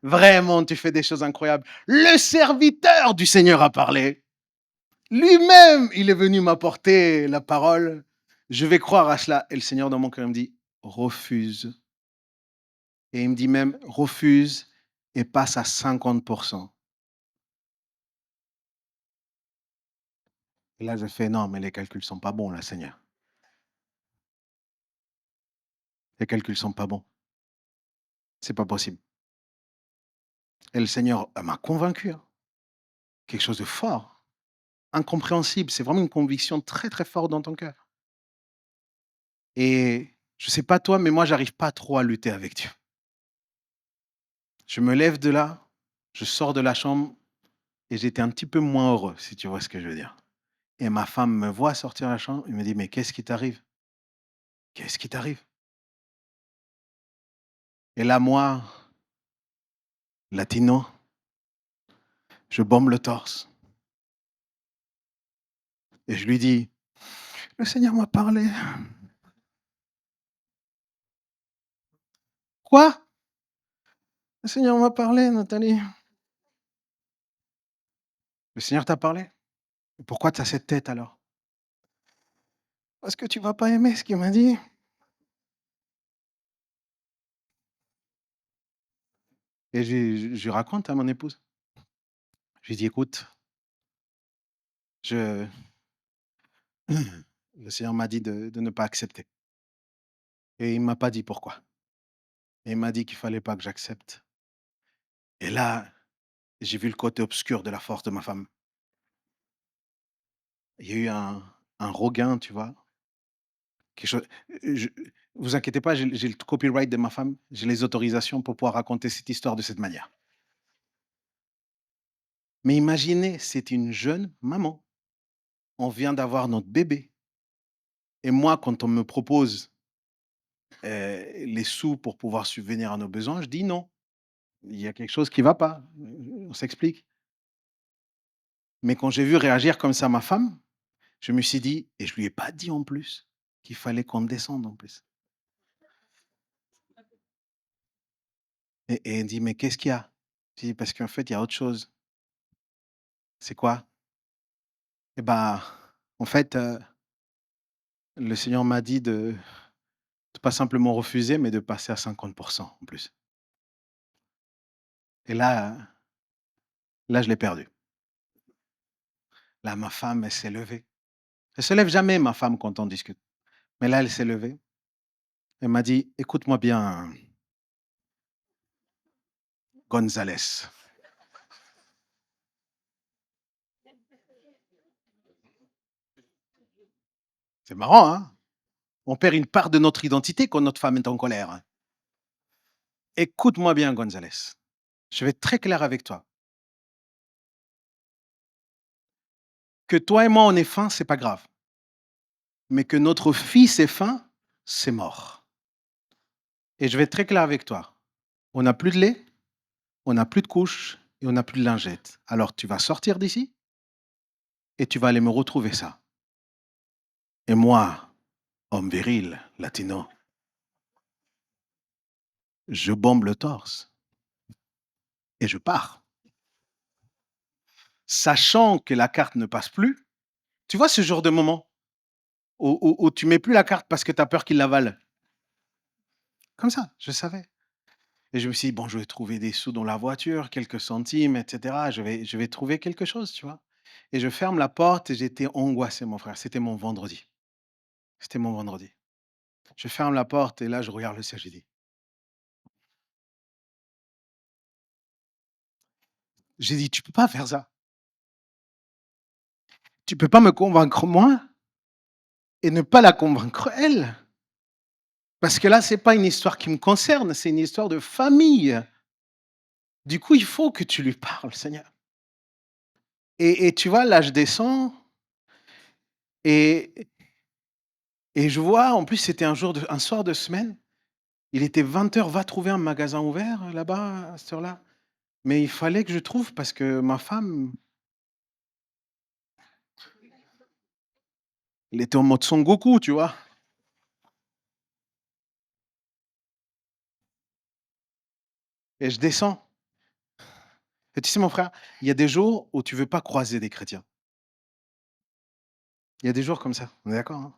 [SPEAKER 2] Vraiment, tu fais des choses incroyables. Le serviteur du Seigneur a parlé. Lui-même, il est venu m'apporter la parole. Je vais croire à cela». Et le Seigneur dans mon cœur il me dit: «Refuse». Et il me dit même: «Refuse et passe à 50. Et là, je fais: «Non, mais les calculs sont pas bons là, Seigneur. Les calculs sont pas bons. C'est pas possible». Et le Seigneur m'a convaincu, hein. Quelque chose de fort, incompréhensible. C'est vraiment une conviction très, très forte dans ton cœur. Et je sais pas toi, mais moi, j'arrive pas trop à lutter avec Dieu. Je me lève de là, je sors de la chambre et j'étais un petit peu moins heureux, si tu vois ce que je veux dire. Et ma femme me voit sortir de la chambre et me dit: «Mais qu'est-ce qui t'arrive? Qu'est-ce qui t'arrive?» Et là, moi, latino, je bombe le torse et je lui dis: «Le Seigneur m'a parlé». «Quoi? Le Seigneur m'a parlé, Nathalie». «Le Seigneur t'a parlé? Pourquoi tu as cette tête alors?» «Parce que tu vas pas aimer ce qu'il m'a dit». Et je lui raconte à mon épouse. Je lui dis: «Écoute, je le Seigneur m'a dit de ne pas accepter et il m'a pas dit pourquoi. Et il m'a dit qu'il fallait pas que j'accepte». Et là, j'ai vu le côté obscur de la force de ma femme. Il y a eu un regain, tu vois? Quelque chose je vous inquiétez pas, j'ai le copyright de ma femme, j'ai les autorisations pour pouvoir raconter cette histoire de cette manière. Mais imaginez, c'est une jeune maman. On vient d'avoir notre bébé et moi, quand on me propose, les sous pour pouvoir subvenir à nos besoins, je dis: «Non». Il y a quelque chose qui va pas, on s'explique. Mais quand j'ai vu réagir comme ça ma femme, je me suis dit et je lui ai pas dit en plus, qu'il fallait qu'on descende en plus. Et elle dit: «Mais qu'est-ce qu'il y a?» J'ai dit: «Parce qu'en fait, il y a autre chose». «C'est quoi?» «Et bah, en fait, le Seigneur m'a dit de pas simplement refuser, mais de passer à 50 en plus». Et là, je l'ai perdu. Là, ma femme, elle s'est levée. Elle se lève jamais ma femme quand on discute. Mais là, elle s'est levée. Elle m'a dit: «Écoute-moi bien, Gonzalez». C'est marrant, hein? On perd une part de notre identité quand notre femme est en colère, hein. «Écoute-moi bien, Gonzalez. Je vais être très clair avec toi. Que toi et moi, on ait faim, c'est pas grave. Mais que notre fils ait faim, c'est mort. Et je vais être très clair avec toi. On n'a plus de lait, on n'a plus de couches et on n'a plus de lingettes. Alors tu vas sortir d'ici et tu vas aller me retrouver ça. Et moi, homme viril, latino, je bombe le torse et je pars. Sachant que la carte ne passe plus. Tu vois ce genre de moment où tu mets plus la carte parce que tu as peur qu'il l'avale? Comme ça, je savais. Et je me suis dit: «Bon, je vais trouver des sous dans la voiture, quelques centimes et cetera. Je vais trouver quelque chose», tu vois? Et je ferme la porte et j'étais angoissé, mon frère. C'était mon vendredi. C'était mon vendredi. Je ferme la porte et là, je regarde le ciel, j'ai dit: «Tu peux pas faire ça. Tu peux pas me convaincre moi et ne pas la convaincre elle. Parce que là, c'est pas une histoire qui me concerne, c'est une histoire de famille. Du coup, il faut que tu lui parles, Seigneur». Et tu vois, là, je descends et je vois, en plus, c'était un soir de semaine. Il était 20 heures. Va trouver un magasin ouvert, là-bas, à cette heure-là. Mais il fallait que je trouve parce que ma femme, elle était en mode Son Goku, tu vois? Et je descends et tu sais, mon frère, il y a des jours où tu veux pas croiser des chrétiens. Il y a des jours comme ça, on est d'accord, hein?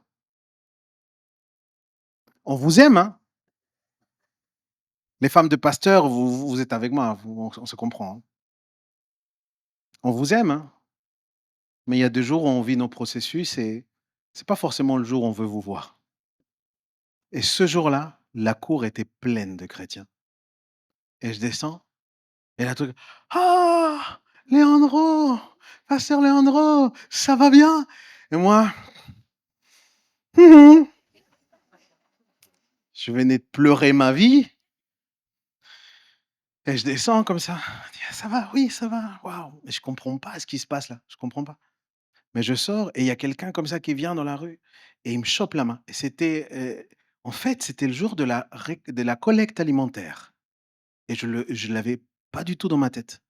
[SPEAKER 2] On vous aime, hein? Les femmes de pasteurs, vous êtes avec moi, on se comprend, hein? On vous aime, hein? Mais il y a des jours où on vit nos processus et c'est pas forcément le jour où on veut vous voir. Et ce jour-là, la cour était pleine de chrétiens et je descends et là, truc: «Ah! Leandro! Pasteur Leandro, ça va bien?» Et moi, mmh je venais de pleurer ma vie Et je descends comme ça. Je dis: «Ah, ça va? Oui, ça va. Waouh!» Mais je comprends pas ce qui se passe là, je comprends pas. Mais je sors et il y a quelqu'un comme ça qui vient dans la rue et il me chope la main et c'était, en fait, c'était le jour de la collecte alimentaire et je l'avais pas du tout dans ma tête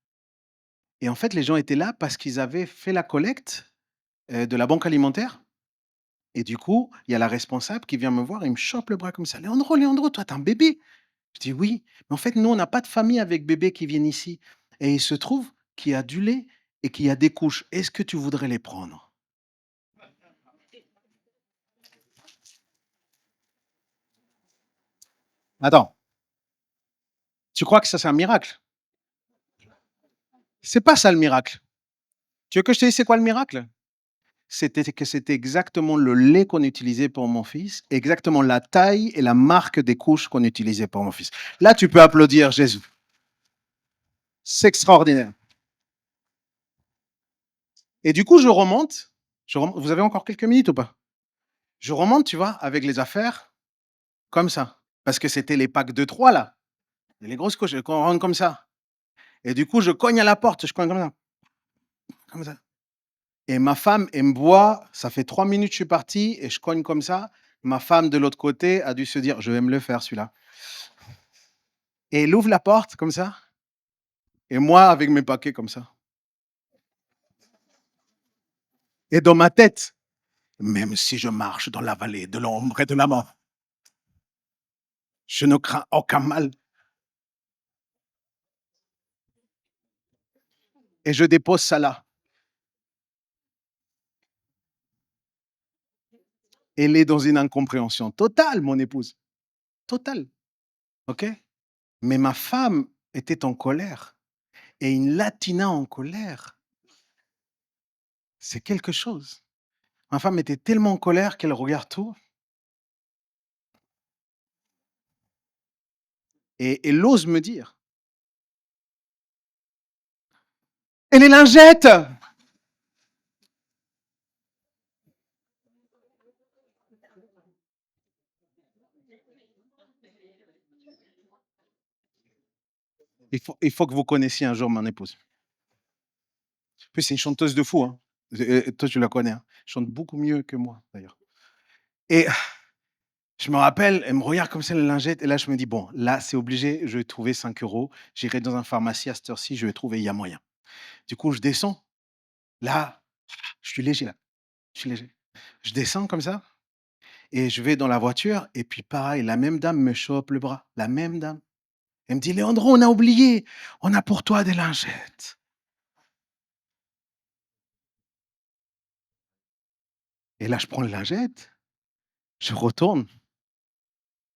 [SPEAKER 2] et en fait, les gens étaient là parce qu'ils avaient fait la collecte, de la banque alimentaire et du coup, il y a la responsable qui vient me voir et il me chope le bras comme ça: «Leandro, Leandro, toi, tu as un bébé?» Je dis: «Oui, mais en fait, nous, on n'a pas de famille avec bébé qui viennent ici et il se trouve qu'il y a du lait et qu'il y a des couches. Est-ce que tu voudrais les prendre?» Attends, tu crois que ça, c'est un miracle? C'est pas ça le miracle. Tu veux que je te dise c'est quoi le miracle? C'était exactement le lait qu'on utilisait pour mon fils, exactement la taille et la marque des couches qu'on utilisait pour mon fils. Là, tu peux applaudir Jésus. C'est extraordinaire. Et du coup, vous avez encore quelques minutes ou pas? Je remonte, tu vois, avec les affaires comme ça, parce que c'était les packs de 3 là, les grosses couches, qu'on rentre comme ça. Et du coup, je cogne à la porte, je cogne comme ça. Et ma femme, elle me voit, ça fait 3 minutes que je suis parti et je cogne comme ça. Ma femme de l'autre côté a dû se dire: «Je vais me le faire celui-là» et elle ouvre la porte comme ça et moi avec mes paquets comme ça et dans ma tête: «Même si je marche dans la vallée de l'ombre et de la mort, je ne crains aucun mal» et je dépose ça là. Elle est dans une incompréhension totale, mon épouse, totale, OK? Mais ma femme était en colère et une latina en colère, c'est quelque chose. Ma femme était tellement en colère qu'elle regarde tout et elle ose me dire: «Et les lingettes?» Il faut que vous connaissiez un jour mon épouse. En plus, c'est une chanteuse de fou, hein. Toi, tu la connais, hein. Elle chante beaucoup mieux que moi, d'ailleurs et je me rappelle, elle me regarde comme ça, les lingettes et là, je me dis: «Bon, là, c'est obligé, je vais trouver 5 €. J'irai dans un pharmacie à cette heure-ci, je vais trouver, il y a moyen». Du coup, je descends. Là, je suis léger, là, je suis léger. Je descends comme ça et je vais dans la voiture et puis pareil, la même dame me chope le bras, la même dame. Elle me dit: «Léandro, on a oublié, on a pour toi des lingettes» et là, je prends les lingettes, je retourne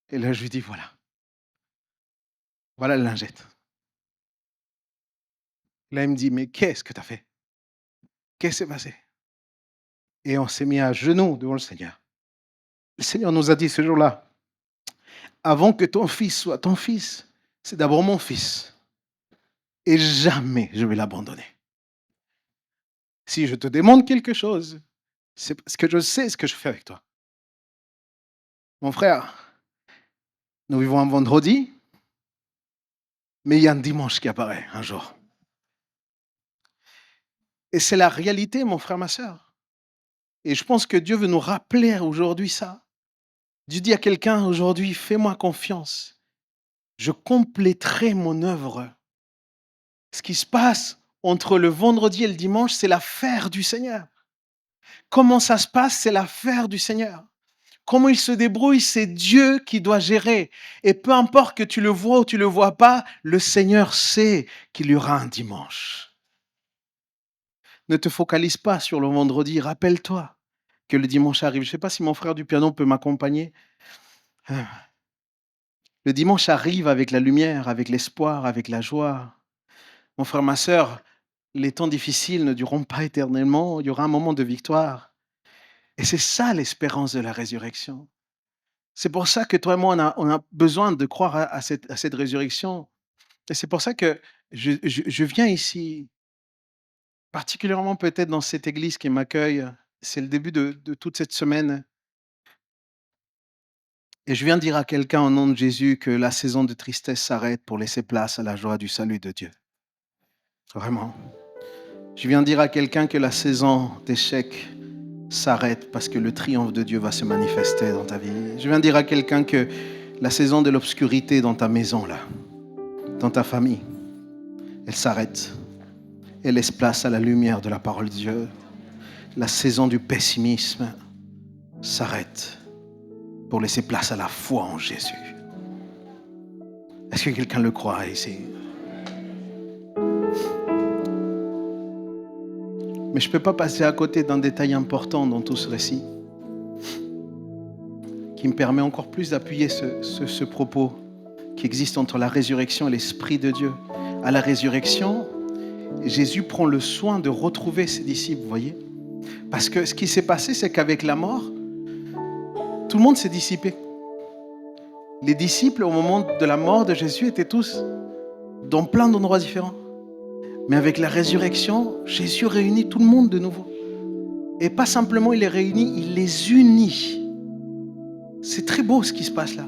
[SPEAKER 2] et là, je lui dis: «Voilà, voilà les lingettes». Là, elle me dit: «Mais qu'est-ce que tu as fait? Qu'est-ce qui s'est passé?» Et on s'est mis à genoux devant le Seigneur. Le Seigneur nous a dit ce jour-là: «Avant que ton fils soit ton fils, c'est d'abord mon fils et jamais je vais l'abandonner. Si je te demande quelque chose, c'est parce que je sais ce que je fais avec toi». Mon frère, nous vivons un vendredi, mais il y a un dimanche qui apparaît un jour. Et c'est la réalité, mon frère, ma sœur. Et je pense que Dieu veut nous rappeler aujourd'hui ça. Dieu dit à quelqu'un aujourd'hui: «Fais-moi confiance, je compléterai mon œuvre». Ce qui se passe entre le vendredi et le dimanche, c'est l'affaire du Seigneur. Comment ça se passe? C'est l'affaire du Seigneur. Comment il se débrouille? C'est Dieu qui doit gérer. Et peu importe que tu le vois ou tu le vois pas, le Seigneur sait qu'il y aura un dimanche. Ne te focalise pas sur le vendredi. Rappelle-toi que le dimanche arrive. Je ne sais pas si mon frère du piano peut m'accompagner. Ah, le dimanche arrive avec la lumière, avec l'espoir, avec la joie. Mon frère, ma sœur, les temps difficiles ne dureront pas éternellement. Il y aura un moment de victoire. Et c'est ça l'espérance de la résurrection. C'est pour ça que toi et moi, on a besoin de croire à cette résurrection. Et c'est pour ça que je viens ici, particulièrement peut-être dans cette église qui m'accueille. C'est le début de toute cette semaine. Et je viens dire à quelqu'un au nom de Jésus que la saison de tristesse s'arrête pour laisser place à la joie du salut de Dieu. Vraiment. Je viens dire à quelqu'un que la saison d'échec s'arrête parce que le triomphe de Dieu va se manifester dans ta vie. Je viens dire à quelqu'un que la saison de l'obscurité dans ta maison, là, dans ta famille, elle s'arrête. Elle laisse place à la lumière de la parole de Dieu. La saison du pessimisme s'arrête pour laisser place à la foi en Jésus. Est-ce que quelqu'un le croit ici? Mais je ne peux pas passer à côté d'un détail important dans tout ce récit qui me permet encore plus d'appuyer ce propos qui existe entre la résurrection et l'Esprit de Dieu. À la résurrection, Jésus prend le soin de retrouver ses disciples, vous voyez? Parce que ce qui s'est passé, c'est qu'avec la mort, tout le monde s'est dissipé. Les disciples, au moment de la mort de Jésus, étaient tous dans plein d'endroits différents. Mais avec la résurrection, Jésus réunit tout le monde de nouveau. Et pas simplement il les réunit, il les unit. C'est très beau ce qui se passe là.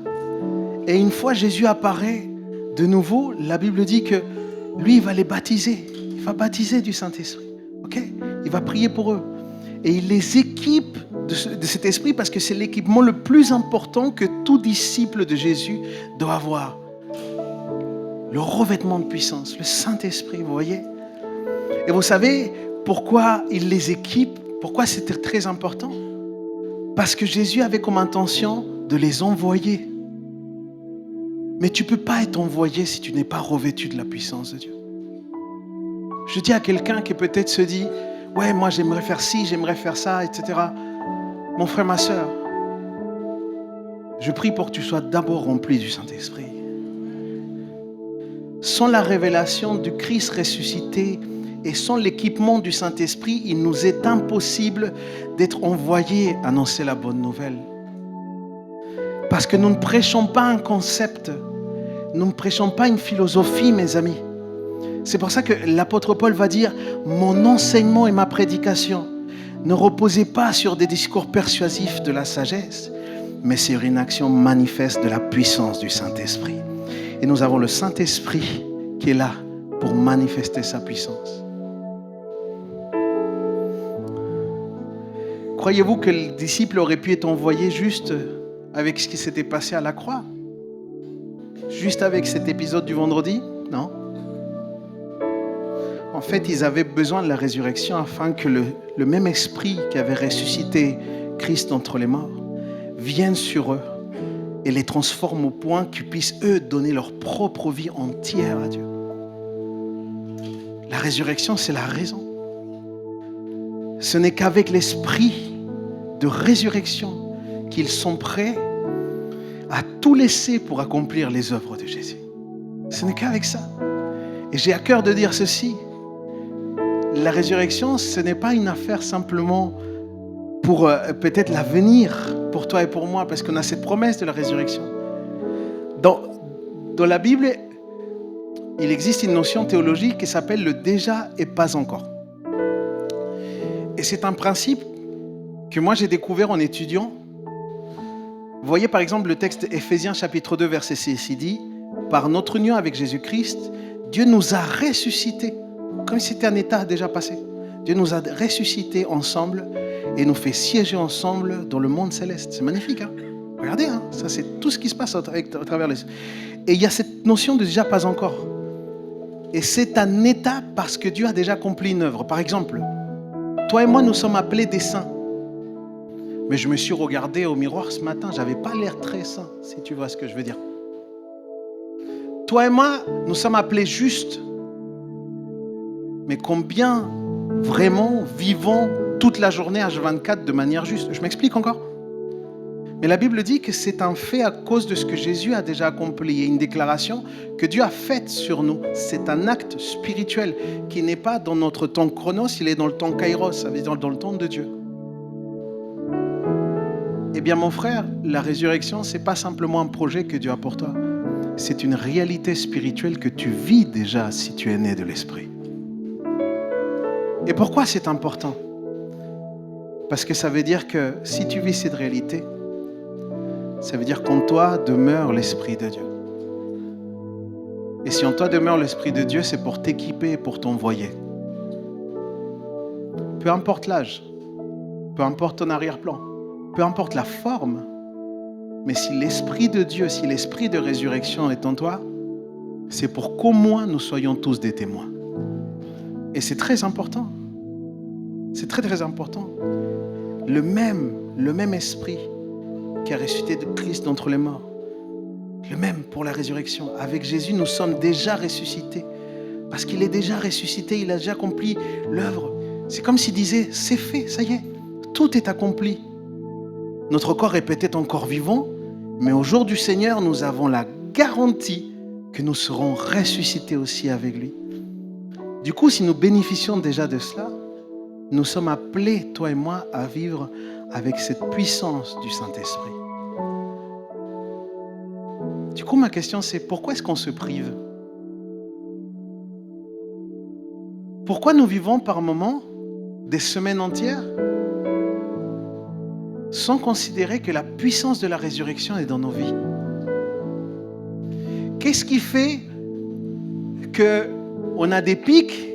[SPEAKER 2] Et une fois Jésus apparaît de nouveau, la Bible dit que lui, il va les baptiser. Il va baptiser du Saint-Esprit. Ok? Il va prier pour eux. Et il les équipe de cet esprit parce que c'est l'équipement le plus important que tout disciple de Jésus doit avoir. Le revêtement de puissance, le Saint-Esprit, vous voyez? Et vous savez pourquoi il les équipe? Pourquoi c'était très important? Parce que Jésus avait comme intention de les envoyer. Mais tu ne peux pas être envoyé si tu n'es pas revêtu de la puissance de Dieu. Je dis à quelqu'un qui peut-être se dit « Ouais, moi j'aimerais faire ci, j'aimerais faire ça, etc. » Mon frère, ma soeur, je prie pour que tu sois d'abord rempli du Saint-Esprit. Sans la révélation du Christ ressuscité et sans l'équipement du Saint-Esprit, il nous est impossible d'être envoyés annoncer la bonne nouvelle. Parce que nous ne prêchons pas un concept, nous ne prêchons pas une philosophie, mes amis. C'est pour ça que l'apôtre Paul va dire « Mon enseignement et ma prédication ne reposaient pas sur des discours persuasifs de la sagesse, mais sur une action manifeste de la puissance du Saint-Esprit. » Et nous avons le Saint-Esprit qui est là pour manifester sa puissance. Croyez-vous que le disciple aurait pu être envoyé juste avec ce qui s'était passé à la croix? Juste avec cet épisode du vendredi? Non. En fait, ils avaient besoin de la résurrection afin que le même esprit qui avait ressuscité Christ d'entre les morts vienne sur eux et les transforme au point qu'ils puissent, eux, donner leur propre vie entière à Dieu. La résurrection, c'est la raison. Ce n'est qu'avec l'esprit de résurrection qu'ils sont prêts à tout laisser pour accomplir les œuvres de Jésus. Ce n'est qu'avec ça. Et j'ai à cœur de dire ceci. La résurrection, ce n'est pas une affaire simplement pour peut-être l'avenir, pour toi et pour moi, parce qu'on a cette promesse de la résurrection. Dans la Bible, il existe une notion théologique qui s'appelle le déjà et pas encore. Et c'est un principe que moi j'ai découvert en étudiant. Vous voyez par exemple le texte Éphésiens chapitre 2 verset 6, il dit « Par notre union avec Jésus-Christ, Dieu nous a ressuscités, comme si c'était un état déjà passé. Dieu nous a ressuscités ensemble et nous fait siéger ensemble dans le monde céleste. » C'est magnifique, hein? Regardez, hein? Ça c'est tout ce qui se passe à travers les... Et il y a cette notion de déjà pas encore. Et c'est un état parce que Dieu a déjà accompli une œuvre. Par exemple, toi et moi, nous sommes appelés des saints. Mais je me suis regardé au miroir ce matin, j'avais pas l'air très saint, si tu vois ce que je veux dire. Toi et moi, nous sommes appelés justes. Mais combien vraiment vivons toute la journée H24 de manière juste? Je m'explique encore. Mais la Bible dit que c'est un fait à cause de ce que Jésus a déjà accompli. Il y a une déclaration que Dieu a faite sur nous. C'est un acte spirituel qui n'est pas dans notre temps chronos, il est dans le temps kairos, ça veut dire dans le temps de Dieu. Eh bien mon frère, la résurrection, ce n'est pas simplement un projet que Dieu a pour toi. C'est une réalité spirituelle que tu vis déjà si tu es né de l'Esprit. Et pourquoi c'est important? Parce que ça veut dire que si tu vis cette réalité, Ça veut dire qu'en toi demeure l'Esprit de Dieu. Et si en toi demeure l'Esprit de Dieu, c'est pour t'équiper et pour t'envoyer. Peu importe l'âge, peu importe ton arrière-plan, peu importe la forme, mais si l'Esprit de Dieu, si l'Esprit de résurrection est en toi, c'est pour qu'au moins nous soyons tous des témoins. Et c'est très important. C'est très très important. Le même Esprit qui a ressuscité de Christ d'entre les morts, le même pour la résurrection. Avec Jésus, nous sommes déjà ressuscités. Parce qu'il est déjà ressuscité, il a déjà accompli l'œuvre. C'est comme s'il disait, c'est fait, ça y est, tout est accompli. Notre corps est peut-être encore vivant, mais au jour du Seigneur, nous avons la garantie que nous serons ressuscités aussi avec lui. Du coup, si nous bénéficions déjà de cela, nous sommes appelés, toi et moi, à vivre avec cette puissance du Saint-Esprit. Du coup, ma question, c'est pourquoi est-ce qu'on se prive? Pourquoi nous vivons par moments des semaines entières sans considérer que la puissance de la résurrection est dans nos vies? Qu'est-ce qui fait qu'on a des pics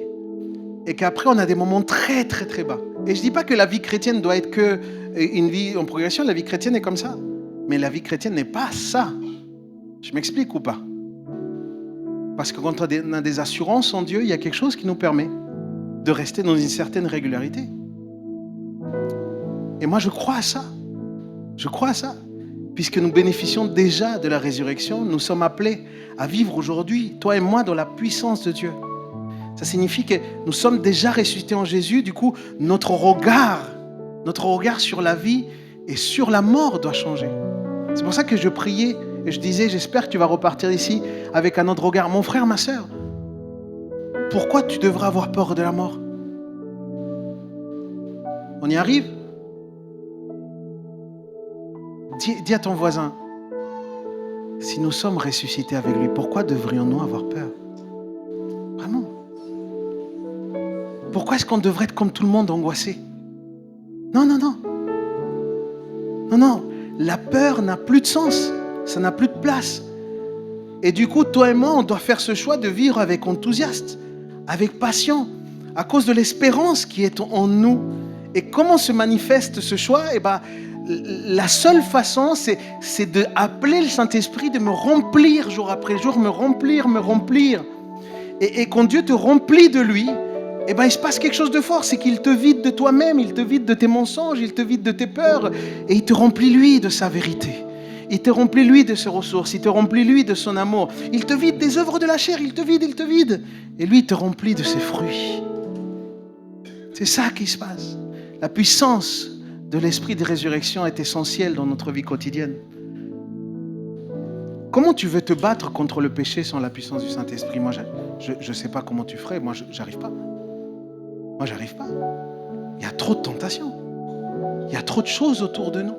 [SPEAKER 2] et qu'après on a des moments très très très bas? Et je ne dis pas que la vie chrétienne doit être qu'une vie en progression, la vie chrétienne est comme ça. Mais la vie chrétienne n'est pas ça. Je m'explique ou pas? Parce que quand on a des assurances en Dieu, il y a quelque chose qui nous permet de rester dans une certaine régularité. Et moi, je crois à ça. Je crois à ça. Puisque nous bénéficions déjà de la résurrection, nous sommes appelés à vivre aujourd'hui, toi et moi, dans la puissance de Dieu. Ça signifie que nous sommes déjà ressuscités en Jésus. Du coup, notre regard sur la vie et sur la mort doit changer. C'est pour ça que je priais et je disais, j'espère que tu vas repartir ici avec un autre regard. Mon frère, ma sœur, pourquoi tu devrais avoir peur de la mort? On y arrive? Dis à ton voisin, si nous sommes ressuscités avec lui, pourquoi devrions-nous avoir peur? Vraiment? Pourquoi est-ce qu'on devrait être comme tout le monde angoissé? Non, non, non. Non, non. La peur n'a plus de sens. Ça n'a plus de place. Et du coup, toi et moi, on doit faire ce choix de vivre avec enthousiasme, avec passion, à cause de l'espérance qui est en nous. Et comment se manifeste ce choix? La seule façon, c'est d'appeler le Saint-Esprit, de me remplir jour après jour, me remplir. Et quand Dieu te remplit de lui, il se passe quelque chose de fort. C'est qu'il te vide de toi-même, il te vide de tes mensonges, il te vide de tes peurs. Et il te remplit lui de sa vérité. Il te remplit lui de ses ressources, il te remplit lui de son amour. Il te vide des œuvres de la chair, il te vide. Et lui, il te remplit de ses fruits. C'est ça qui se passe. La puissance de l'esprit de résurrection est essentielle dans notre vie quotidienne. Comment tu veux te battre contre le péché sans la puissance du Saint-Esprit? Moi, je ne sais pas comment tu ferais. Moi, j'arrive pas. Il y a trop de tentations. Il y a trop de choses autour de nous.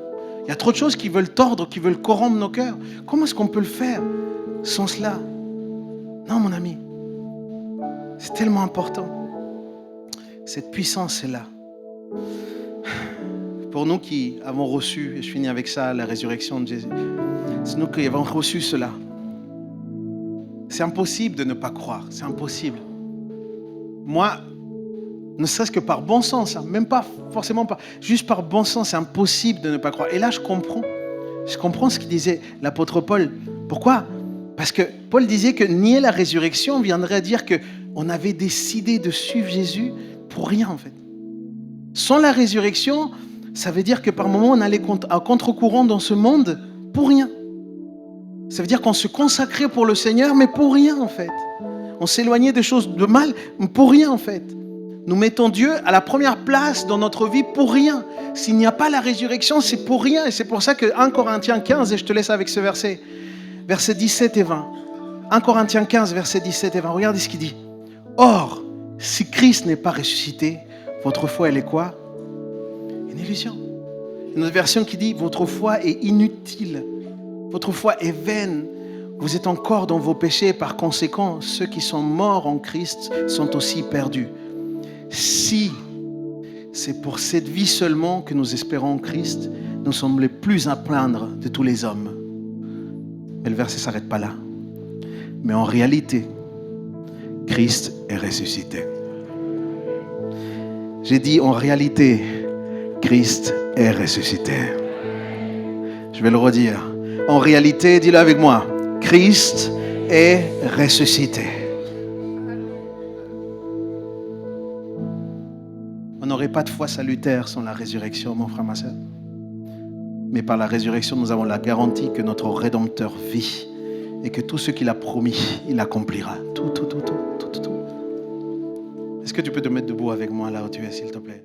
[SPEAKER 2] Il y a trop de choses qui veulent tordre, qui veulent corrompre nos cœurs. Comment est-ce qu'on peut le faire sans cela? Non, mon ami. C'est tellement important. Cette puissance est là. Pour nous qui avons reçu, et je finis avec ça, la résurrection de Jésus, c'est nous qui avons reçu cela. C'est impossible de ne pas croire, c'est impossible. Moi, ne serait-ce que par bon sens, même pas forcément juste par bon sens, c'est impossible de ne pas croire. Et là, je comprends ce qu'il disait l'apôtre Paul. Pourquoi? Parce que Paul disait que nier la résurrection viendrait à dire qu'on avait décidé de suivre Jésus pour rien en fait. Sans la résurrection, ça veut dire que par moments, on allait à contre-courant dans ce monde pour rien. Ça veut dire qu'on se consacrait pour le Seigneur, mais pour rien en fait. On s'éloignait des choses de mal, pour rien en fait. Nous mettons Dieu à la première place dans notre vie pour rien. S'il n'y a pas la résurrection, c'est pour rien. Et c'est pour ça que 1 Corinthiens 15, et je te laisse avec ce verset, versets 17 et 20. 1 Corinthiens 15, versets 17 et 20. Regardez ce qu'il dit. Or, si Christ n'est pas ressuscité, votre foi, elle est quoi? Une illusion. Une autre version qui dit, votre foi est inutile. Votre foi est vaine. Vous êtes encore dans vos péchés. Par conséquent, ceux qui sont morts en Christ sont aussi perdus. Si c'est pour cette vie seulement que nous espérons en Christ, nous sommes les plus à plaindre de tous les hommes. Mais le verset ne s'arrête pas là. Mais en réalité, Christ est ressuscité. J'ai dit en réalité, Christ est ressuscité. Je vais le redire. En réalité, dis-le avec moi, Christ est ressuscité. On n'aurait pas de foi salutaire sans la résurrection, mon frère, ma soeur. Mais par la résurrection, nous avons la garantie que notre Rédempteur vit et que tout ce qu'il a promis, il accomplira. Tout. Est-ce que tu peux te mettre debout avec moi là où tu es, s'il te plaît?